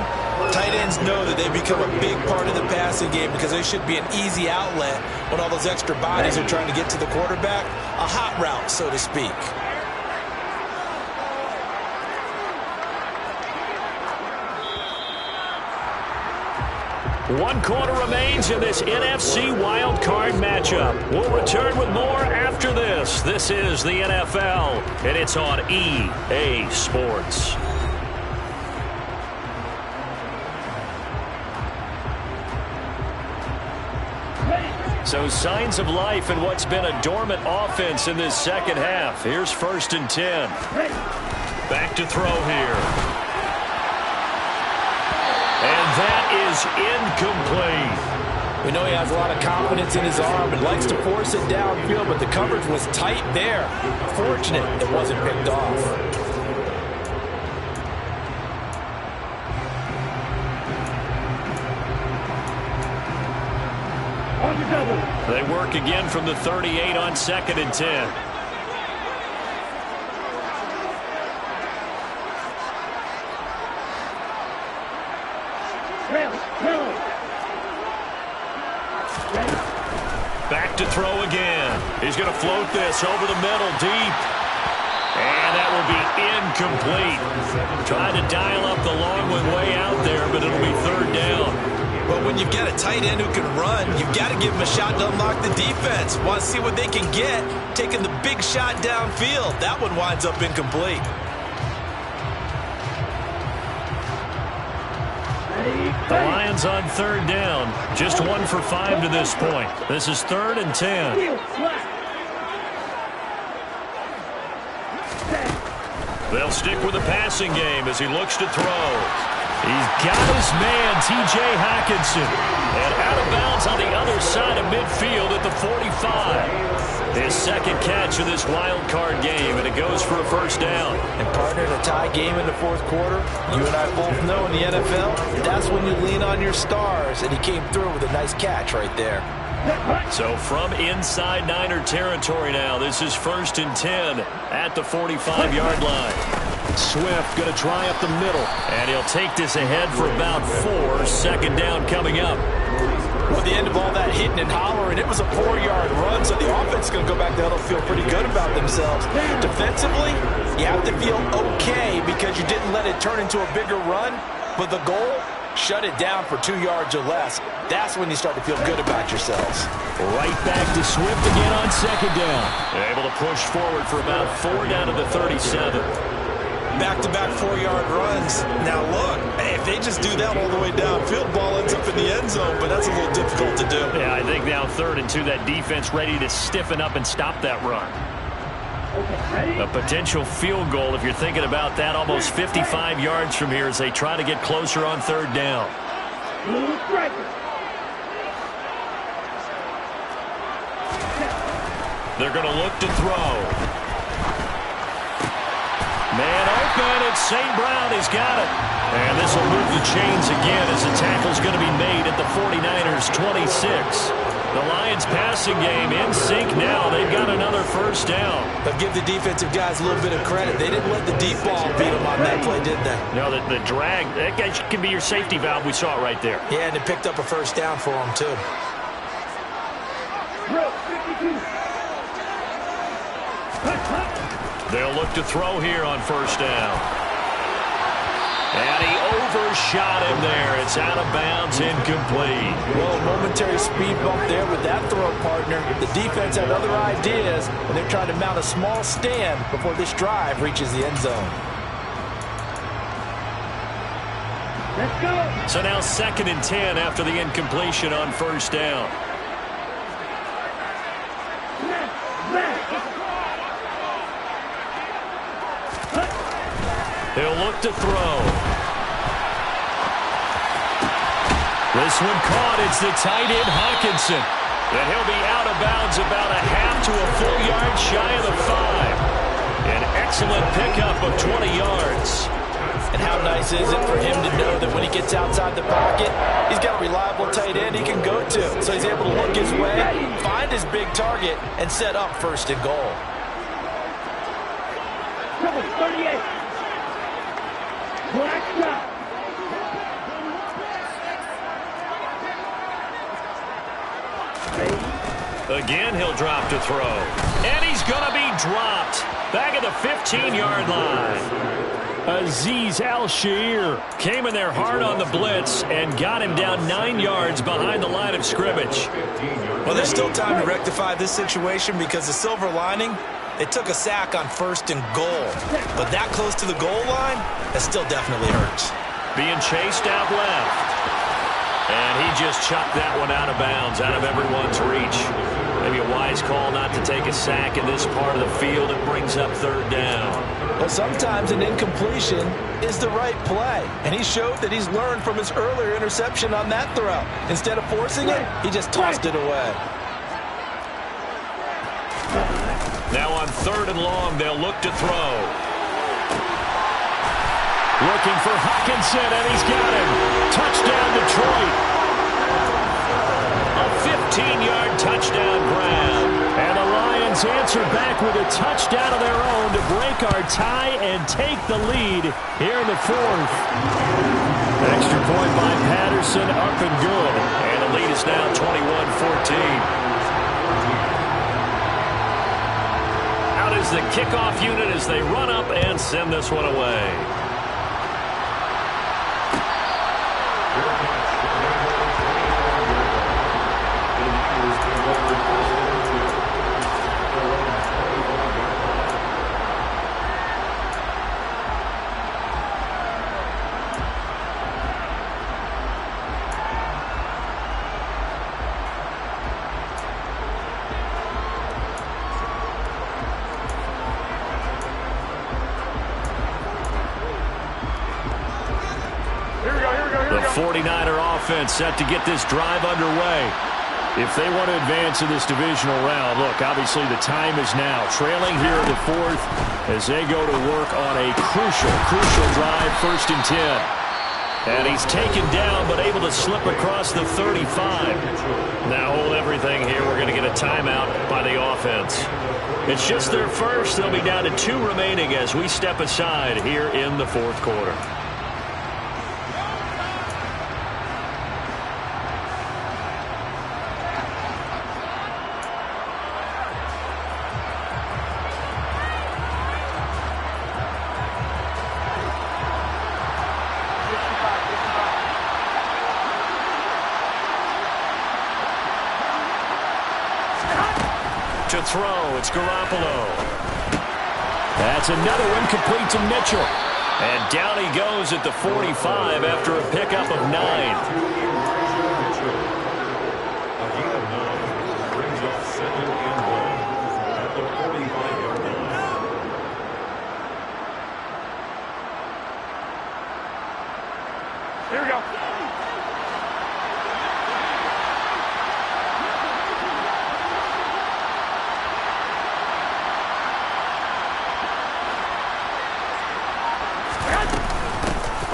tight ends know that they become a big part of the passing game because they should be an easy outlet when all those extra bodies are trying to get to the quarterback. A hot route, so to speak. 1 quarter remains in this NFC wildcard matchup. We'll return with more after this. This is the NFL, and it's on EA Sports. So signs of life in what's been a dormant offense in this 2nd half. Here's 1st and 10. Back to throw here. And that is incomplete. We know he has a lot of confidence in his arm and likes to force it downfield, but the coverage was tight there. Fortunate it wasn't picked off. They work again from the 38 on 2nd and 10. Back to throw again. He's going to float this over the middle deep. And that will be incomplete. Trying to dial up the long one way out there, but it'll be 3rd down. But when you've got a tight end who can run, you've got to give him a shot to unlock the defense. Want to see what they can get, taking the big shot downfield. That one winds up incomplete. The Lions on 3rd down. Just 1 for 5 to this point. This is 3rd and 10. They'll stick with the passing game as he looks to throw. He's got his man, T.J. Hockenson. And out of bounds on the other side of midfield at the 45. His 2nd catch of this wild card game, and it goes for a 1st down. And partner, in a tie game in the 4th quarter, you and I both know in the NFL, that's when you lean on your stars, and he came through with a nice catch right there. So from inside Niner territory now, this is 1st and 10 at the 45-yard line. Swift going to try up the middle, and he'll take this ahead for about 4. 2nd down coming up. With the end of all that hitting and hollering, it was a 4-yard run, so the offense is going to go back to huddle, feel pretty good about themselves. Defensively, you have to feel okay because you didn't let it turn into a bigger run, but the goal, shut it down for 2 yards or less. That's when you start to feel good about yourselves. Right back to Swift again on 2nd down. Able to push forward for about 4 down to the 37. Back-to-back 4-yard runs. Now look, if they just do that all the way downfield, ball ends up in the end zone, but that's a little difficult to do. Yeah, I think now 3rd and 2, that defense ready to stiffen up and stop that run. A potential field goal, if you're thinking about that, almost 55 yards from here as they try to get closer on 3rd down. They're going to look to throw. Man open, it's St. Brown. He's got it. And this will move the chains again as the tackle's going to be made at the 49ers' 26. The Lions passing game in sync now. They've got another first down. But give the defensive guys a little bit of credit. They didn't let the deep ball beat them on that play, did they? No, the drag, that guy can be your safety valve. We saw it right there. Yeah, and it picked up a first down for them, too. They'll look to throw here on first down. And he overshot him there. It's out of bounds, incomplete. Well, a momentary speed bump there with that throw, partner. The defense had other ideas, and they're trying to mount a small stand before this drive reaches the end zone. Let's go. So now 2nd and 10 after the incompletion on first down. He'll look to throw. This one caught. It's the tight end, Hawkinson. And he'll be out of bounds about a half to a full yard shy of the 5. An excellent pickup of 20 yards. And how nice is it for him to know that when he gets outside the pocket, he's got a reliable tight end he can go to. So he's able to look his way, find his big target, and set up 1st and goal. Number 38. Black shot. Again, he'll drop to throw. And he's going to be dropped. Back at the 15-yard line. Azeez Al-Shaair came in there hard on the blitz and got him down 9 yards behind the line of scrimmage. Well, there's still time to rectify this situation because the silver lining, they took a sack on 1st and goal. But that close to the goal line, that still definitely hurts. Being chased out left. And he just chucked that one out of bounds, out of everyone's reach. Maybe a wise call not to take a sack in this part of the field. It brings up 3rd down. Well, sometimes an incompletion is the right play. And he showed that he's learned from his earlier interception on that throw. Instead of forcing it, he just tossed it away. Now on 3rd and long, they'll look to throw. Looking for Hawkinson, and he's got him. Touchdown, Detroit. A 15-yard touchdown grab. And the Lions answer back with a touchdown of their own to break our tie and take the lead here in the 4th. Extra point by Patterson, up and good. And the lead is now 21-14. Out is the kickoff unit as they run up and send this one away. The 49er offense set to get this drive underway. If they want to advance in this divisional round, look, obviously the time is now. Trailing here in the 4th as they go to work on a crucial drive, 1st and 10. And he's taken down but able to slip across the 35. Now hold everything here. We're going to get a timeout by the offense. It's just their first. They'll be down to 2 remaining as we step aside here in the 4th quarter. To throw, it's Garoppolo. That's another one complete to Mitchell. And down he goes at the 45 after a pickup of 9. Here we go.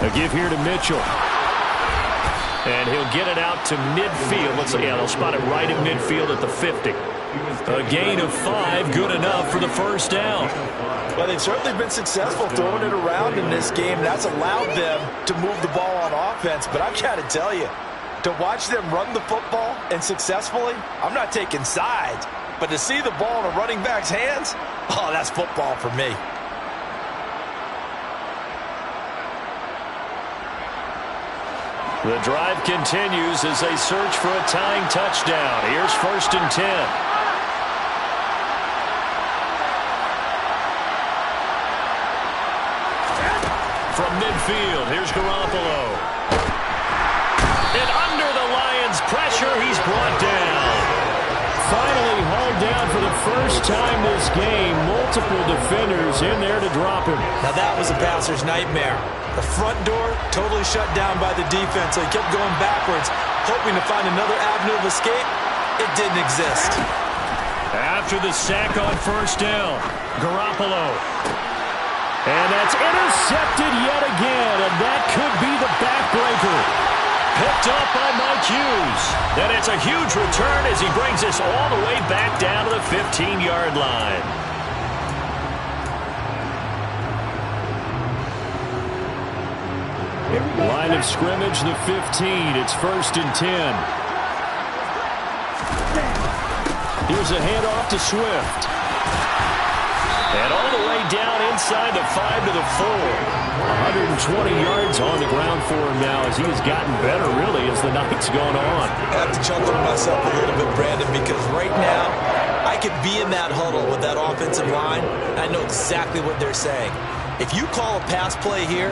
A give here to Mitchell. And he'll get it out to midfield. They'll spot it right at midfield at the 50. A gain of 5, good enough for the first down. Well, they've certainly been successful throwing it around in this game. That's allowed them to move the ball on offense. But I've got to tell you, to watch them run the football and successfully, I'm not taking sides. But to see the ball in a running back's hands, oh, that's football for me. The drive continues as they search for a tying touchdown. Here's 1st and 10. From midfield, here's Garoppolo. And under the Lions' pressure, he's brought down. Finally hauled down for the first time this game. Multiple defenders in there to drop him. Now that was a passer's nightmare. The front door totally shut down by the defense, so he kept going backwards, hoping to find another avenue of escape. It didn't exist. After the sack on 1st down, Garoppolo. And that's intercepted yet again, and that could be the backbreaker. Picked up by Mike Hughes. And it's a huge return as he brings us all the way back down to the 15-yard line. Line of scrimmage, the 15. It's 1st and 10. Here's a handoff to Swift. And all the way down inside the 5 to the 4. 120 yards on the ground for him now as he has gotten better, really, as the night's gone on. I have to chuckle to myself a little bit, Brandon, because right now I could be in that huddle with that offensive line, and I know exactly what they're saying. If you call a pass play here,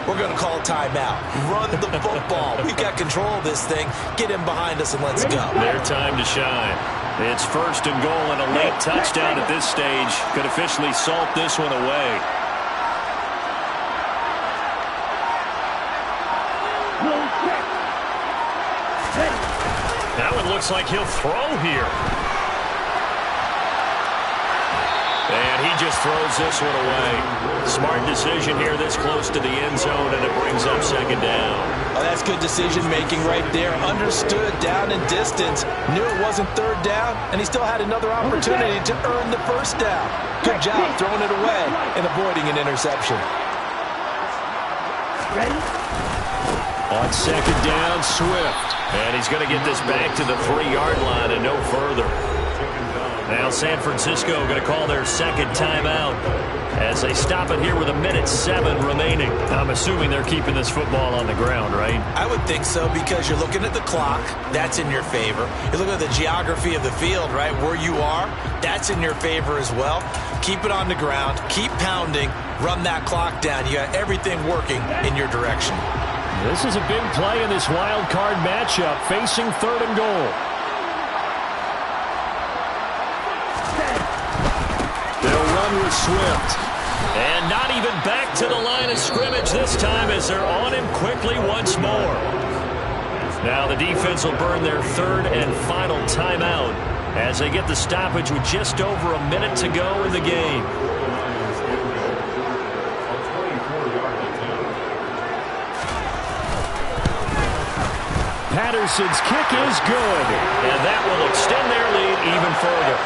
we're going to call a timeout. Run the football. We've got control of this thing. Get in behind us and let's go. Their time to shine. It's 1st and goal, and a late touchdown at this stage could officially salt this one away. That one looks like he'll throw here. And he just throws this one away. Smart decision here this close to the end zone, and it brings up 2nd down. Oh, that's good decision-making right there. Understood down and distance. Knew it wasn't 3rd down, and he still had another opportunity to earn the 1st down. Good job throwing it away and avoiding an interception. Ready? On 2nd down, Swift. And he's going to get this back to the 3-yard line and no further. Now San Francisco going to call their 2nd timeout as they stop it here with 1:07 remaining. I'm assuming they're keeping this football on the ground, right? I would think so, because you're looking at the clock. That's in your favor. You're looking at the geography of the field, right? Where you are, that's in your favor as well. Keep it on the ground. Keep pounding. Run that clock down. You got everything working in your direction. This is a big play in this wild card matchup, facing 3rd and goal. They'll run with Swift. And not even back to the line of scrimmage this time as they're on him quickly once more. Now the defense will burn their 3rd and final timeout as they get the stoppage with just over a minute to go in the game. Patterson's kick is good, and that will extend their lead even further.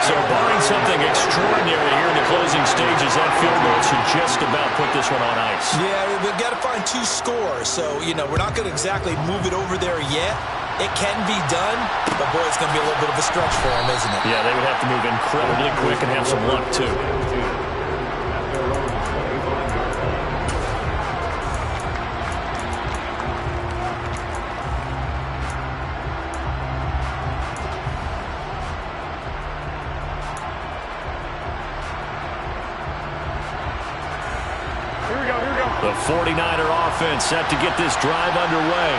So barring something extraordinary here in the closing stages, that field goal should just about put this one on ice. Yeah, we've got to find 2 scores, so, we're not going to exactly move it over there yet. It can be done, but, boy, it's going to be a little bit of a stretch for them, isn't it? Yeah, they would have to move incredibly quick and have some luck, too. The 49er offense set to get this drive underway.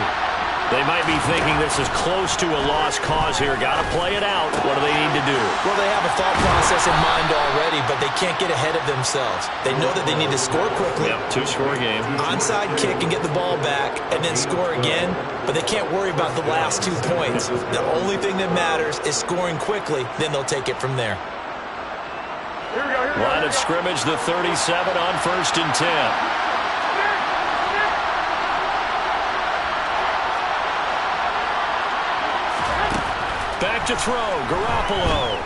They might be thinking this is close to a lost cause here. Got to play it out. What do they need to do? Well, they have a thought process in mind already, but they can't get ahead of themselves. They know that they need to score quickly. Yep, 2-score game. Onside kick and get the ball back and then score again, but they can't worry about the last 2 points. The only thing that matters is scoring quickly, then they'll take it from there. Line of scrimmage, the 37 on 1st and 10. Set to throw, Garoppolo.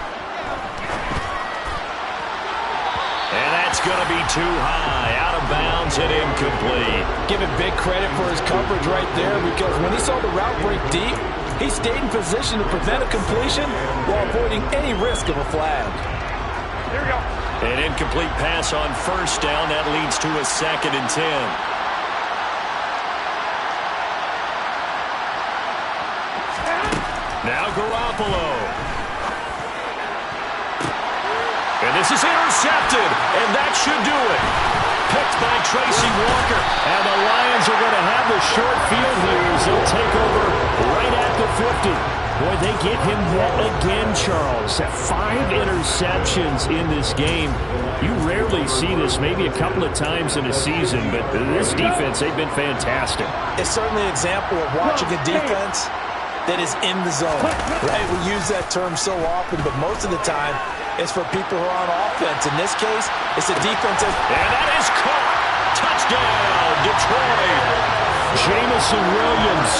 And that's going to be too high, out of bounds and incomplete. Give him big credit for his coverage right there, because when he saw the route break deep, he stayed in position to prevent a completion while avoiding any risk of a flag. Here we go. An incomplete pass on first down. That leads to a 2nd and 10. Now Garoppolo. And this is intercepted, and that should do it. Picked by Tracy Walker. And the Lions are going to have the short field here as they'll take over right at the 50. Boy, they get him yet again, Charles. 5 interceptions in this game. You rarely see this, maybe a couple of times in a season, but this defense, they've been fantastic. It's certainly an example of watching a defense that is in the zone, right? We use that term so often, but most of the time, it's for people who are on offense. In this case, it's a defensive. And that is caught. Touchdown, Detroit. Jameson Williams.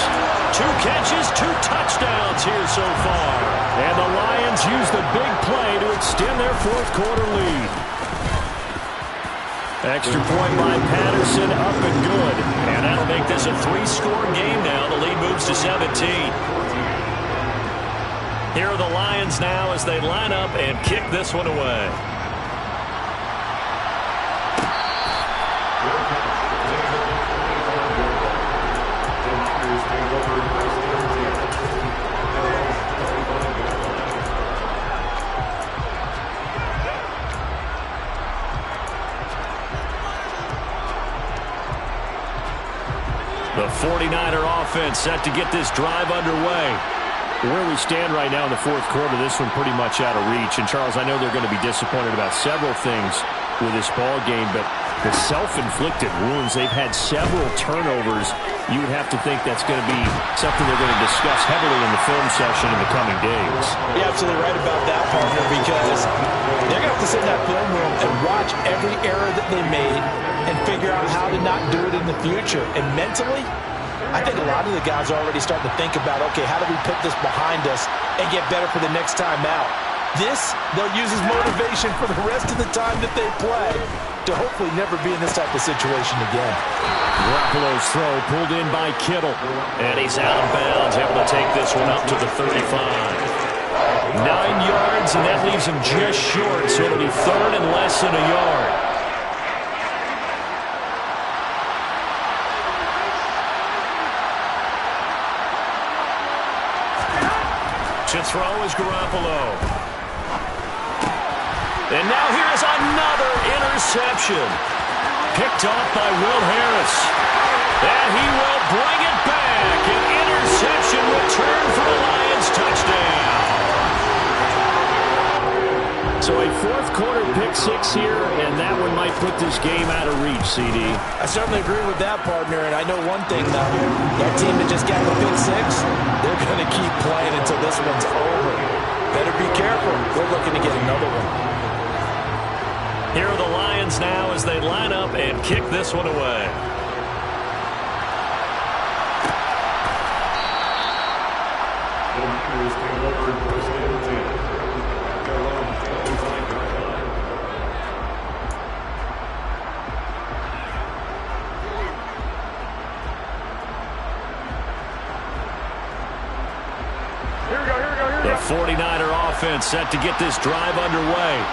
2 catches, 2 touchdowns here so far. And the Lions use the big play to extend their 4th quarter lead. Extra point by Patterson, up and good. And that'll make this a 3-score game now. The lead moves to 17. Here are the Lions now as they line up and kick this one away. The 49er offense set to get this drive underway. Where we stand right now in the 4th quarter, this one pretty much out of reach. And, Charles, I know they're going to be disappointed about several things with this ball game, but the self-inflicted wounds, they've had several turnovers. You would have to think that's going to be something they're going to discuss heavily in the film session in the coming days. You're absolutely right about that, partner, because they're going to have to sit in that film room and watch every error that they made and figure out how to not do it in the future. And mentally, I think a lot of the guys are already starting to think about, okay, how do we put this behind us and get better for the next time out? This, they'll use as motivation for the rest of the time that they play to hopefully never be in this type of situation again. Garoppolo's throw pulled in by Kittle. And he's out of bounds, able to take this one up to the 35. 9 yards, and that leaves him just short, so it'll be 3rd and less than a yard. To throw is Garoppolo. And now here's another interception. Picked off by Will Harris. And he will bring it back. An interception return for the Lions. Touchdown. So a 4th quarter pick-6 here, and that one might put this game out of reach, CD. I certainly agree with that, partner, and I know one thing, though. That team that just got the pick-6, they're going to keep playing until this one's over. Better be careful. We're looking to get another one. Here are the Lions now as they line up and kick this one away. The 49er offense set to get this drive underway.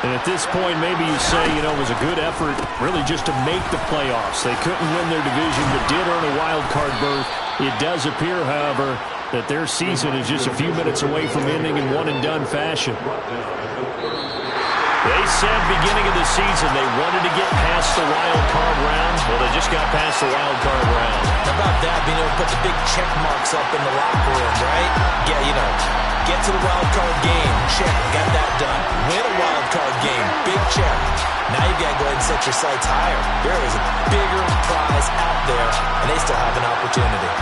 And at this point, maybe you say, you know, it was a good effort really just to make the playoffs. They couldn't win their division, but did earn a wild card berth. It does appear, however, that their season is just a few minutes away from ending in one-and-done fashion. They said beginning of the season they wanted to get past the wild card round. Well, they just got past the wild card round. How about that, being able to put the big check marks up in the locker room, right? Yeah, you know, get to the wild card game, check, got that done. Win a wild card game, big check. Now you got to go ahead and set your sights higher. There is a bigger prize out there, and they still have an opportunity.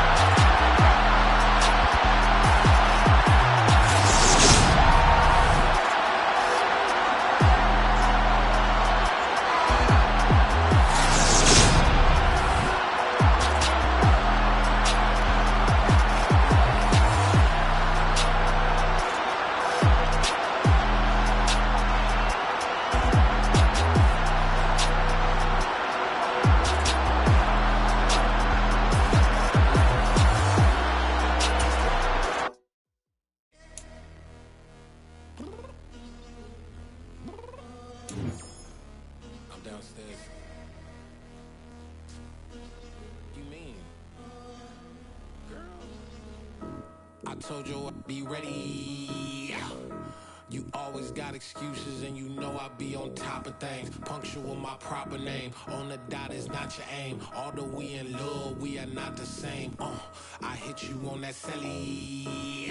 downstairs. You mean? Girl, I told you I'd be ready. You always got excuses and you know I be on top of things. Punctual my proper name. On the dot is not your aim. Although we in love, we are not the same. I hit you on that celly.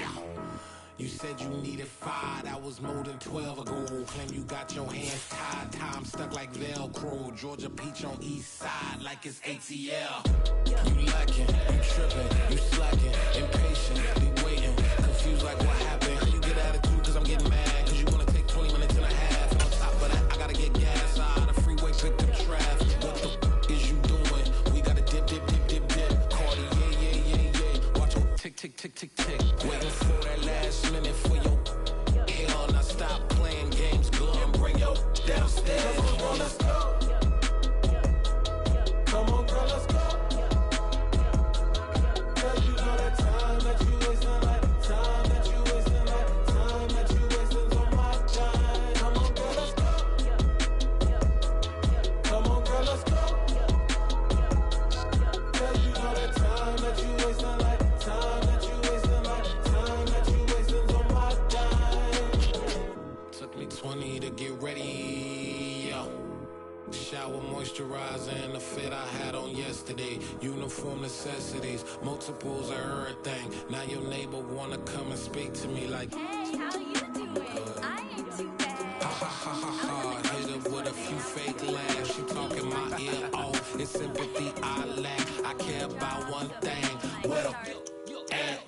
You said you needed 5, that was more than 12 ago. Claim you got your hands tied, time stuck like Velcro. Georgia Peach on east side like it's ATL. You lacking, you tripping, you slacking, impatient, be waiting, confused like what happened. How you get attitude cause I'm getting mad, cause you wanna take 20 minutes and a half. And on top of that, I gotta get gas out of the freeway, pick up traffic. What the is you doing? We gotta dip, dip, dip, dip, dip. Cardi, yeah. Watch your tick, tick, tick, tick, tick. Waiting for that last minute for your hell. Now stop playing games, go and bring your downstairs. Come on, let's go. Come on, girl, let's go. Cause you know that time that you wasting, like time that you wasting, like time that you wasting on my time. Come on, girl, let's go. Come on, girl, let's go. Cause you know that time that you wasting, like time that you wasting, like time that you wasting on my time. Took me 20 to get ready. Shower moisturizer and the fit I had on yesterday. Uniform necessities, multiples of everything. Now your neighbor wanna come and speak to me like, hey, how you doing? I ain't too bad. Ha ha ha ha ha. Hit her with a few fake laughs. She talking my ear off. It's sympathy I lack. I care about one thing. Well, and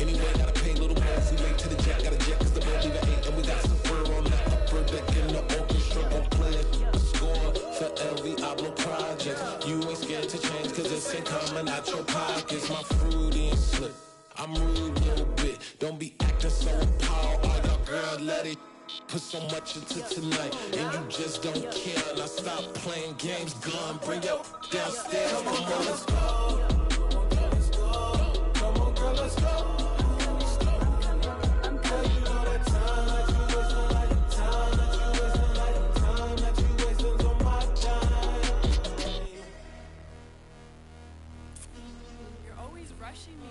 anyway, gotta pay a little more. If we late to the jet, gotta jet cause the boat leave at 8. And we got some fur on the upper deck in the orchestra. Gon' play a score for every album project. You ain't scared to change cause it's ain't coming out your pockets. My fruity and slick, I'm rude a little bit. Don't be acting so appalled. All y'all girl, let it put so much into tonight. And you just don't care. Now stop playing games, gun, bring your downstairs. Come on, girl, let's go. Come on, girl, let's go.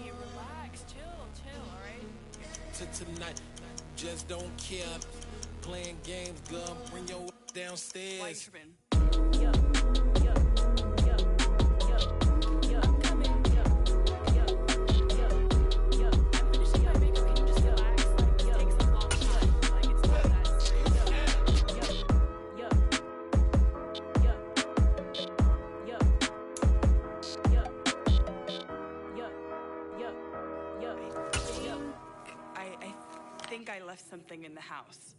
Me, relax, chill, alright? Tonight, just don't care. Playing games, gun, bring your downstairs. White tripping. I left something in the house.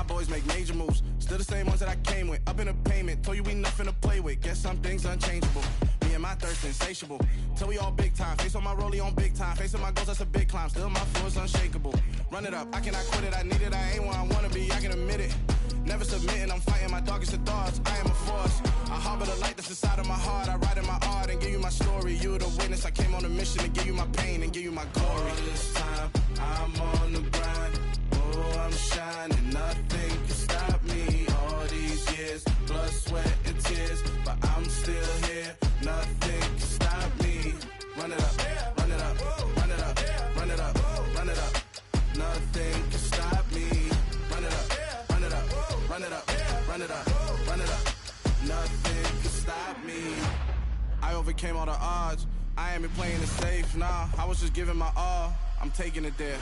Boys make major moves, still the same ones that I came with. Up in a payment, told you we nothing to play with. Guess some things unchangeable. Me and my thirst insatiable. Till we all big time. Face on my rollie on big time. Facing my goals, that's a big climb. Still my flow is unshakable. Run it up, I cannot quit it. I need it, I ain't where I wanna be. I can admit it. Never submitting, I'm fighting my darkest of thoughts. I am a force. I harbor the light that's inside of my heart. I write in my art and give you my story. You the witness. I came on a mission to give you my pain and give you my glory. All this time, I'm on the grind. Oh, I'm shining, nothing can stop me. All these years, blood, sweat, and tears, but I'm still here. Nothing can stop me. Run it up, run it up, run it up, run it up, run it up. Nothing can stop me. Run it up, run it up, run it up, run it up, run it up. Nothing can stop me. I overcame all the odds. I ain't been playing it safe, nah. I was just giving my all. I'm taking it there.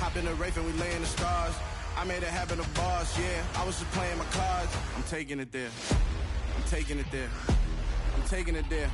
Hop in the Wraith and we lay in the stars. I made it happen to boss, yeah. I was just playing my cards. I'm taking it there. I'm taking it there. I'm taking it there.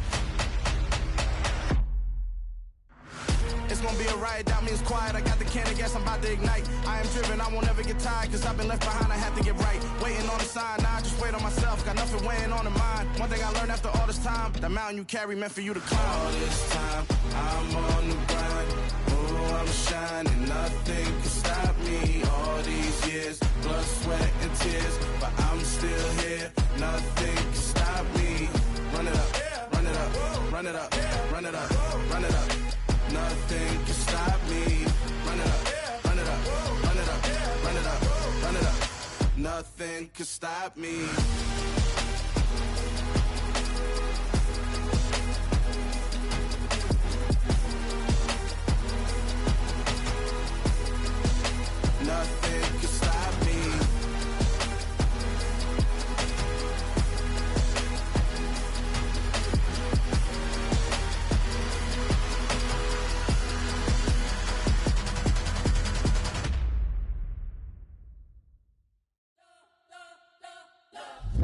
It's gonna be a riot, that means quiet. I got the can of gas, I'm about to ignite. I am driven, I won't ever get tired, cause I've been left behind, I have to get right. Waiting on the sign, now I just wait on myself, got nothing weighing on the mind. One thing I learned after all this time, the mountain you carry meant for you to climb. All this time, I'm on the grind. Oh, I'm shining, nothing can stop me. All these years, blood, sweat, and tears, but I'm still here, nothing can stop me. Run it up, run it up, run it up, run it up, run it up. Nothing can stop me. Run it up, run it up, run it up, run it up, run it up. Nothing can stop me. Nothing can stop me.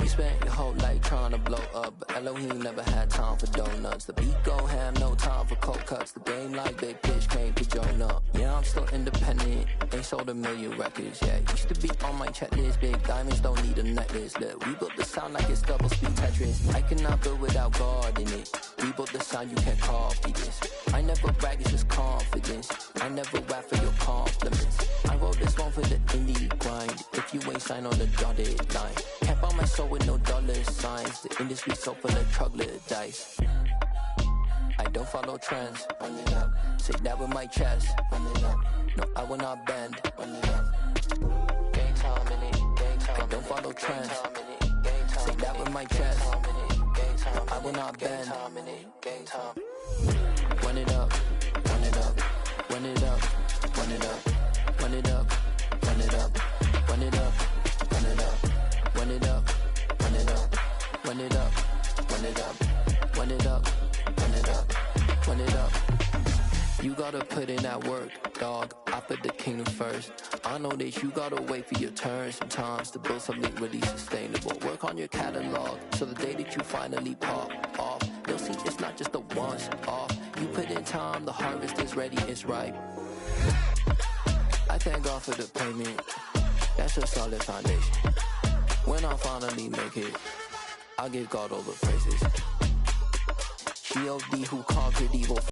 You spent your whole life trying to blow up, but Elohim never had time for donuts. The beat go ham, no time for cold cuts. The game like Big Pitch came to Jonah. Yeah, I'm still independent, ain't sold a million records yet. Used to be on my checklist, big diamonds don't need a necklace. Look, we built the sound like it's double speed Tetris. I cannot build without God in it. We built the sound, you can't copy this. I never brag, it's just confidence. I never rap for your compliments. I wrote this one for the indie grind. If you ain't signed on the dotted line, can't buy my soul with no dollar signs. The industry so full of troglodytes. I don't follow trends. Say that with my chest. No, I will not bend. Gang time in it. I don't follow trends. Say that with my chest. No, I will not bend. Run it up, run it up, run it up, run it up, run it up, run it up, run it up, run it up, run it up, run it up, run it up, run it up, run it up, run it up, run it up. You gotta put in that work, dog. I put the kingdom first. I know that you gotta wait for your turn sometimes to build something really sustainable. Work on your catalog, so the day that you finally pop off, you'll see it's not just a once off. You put in time, the harvest is ready, it's ripe. I thank God for the payment. That's a solid foundation. When I finally make it, I'll give God all the praises. G.O.D. who conquered evil.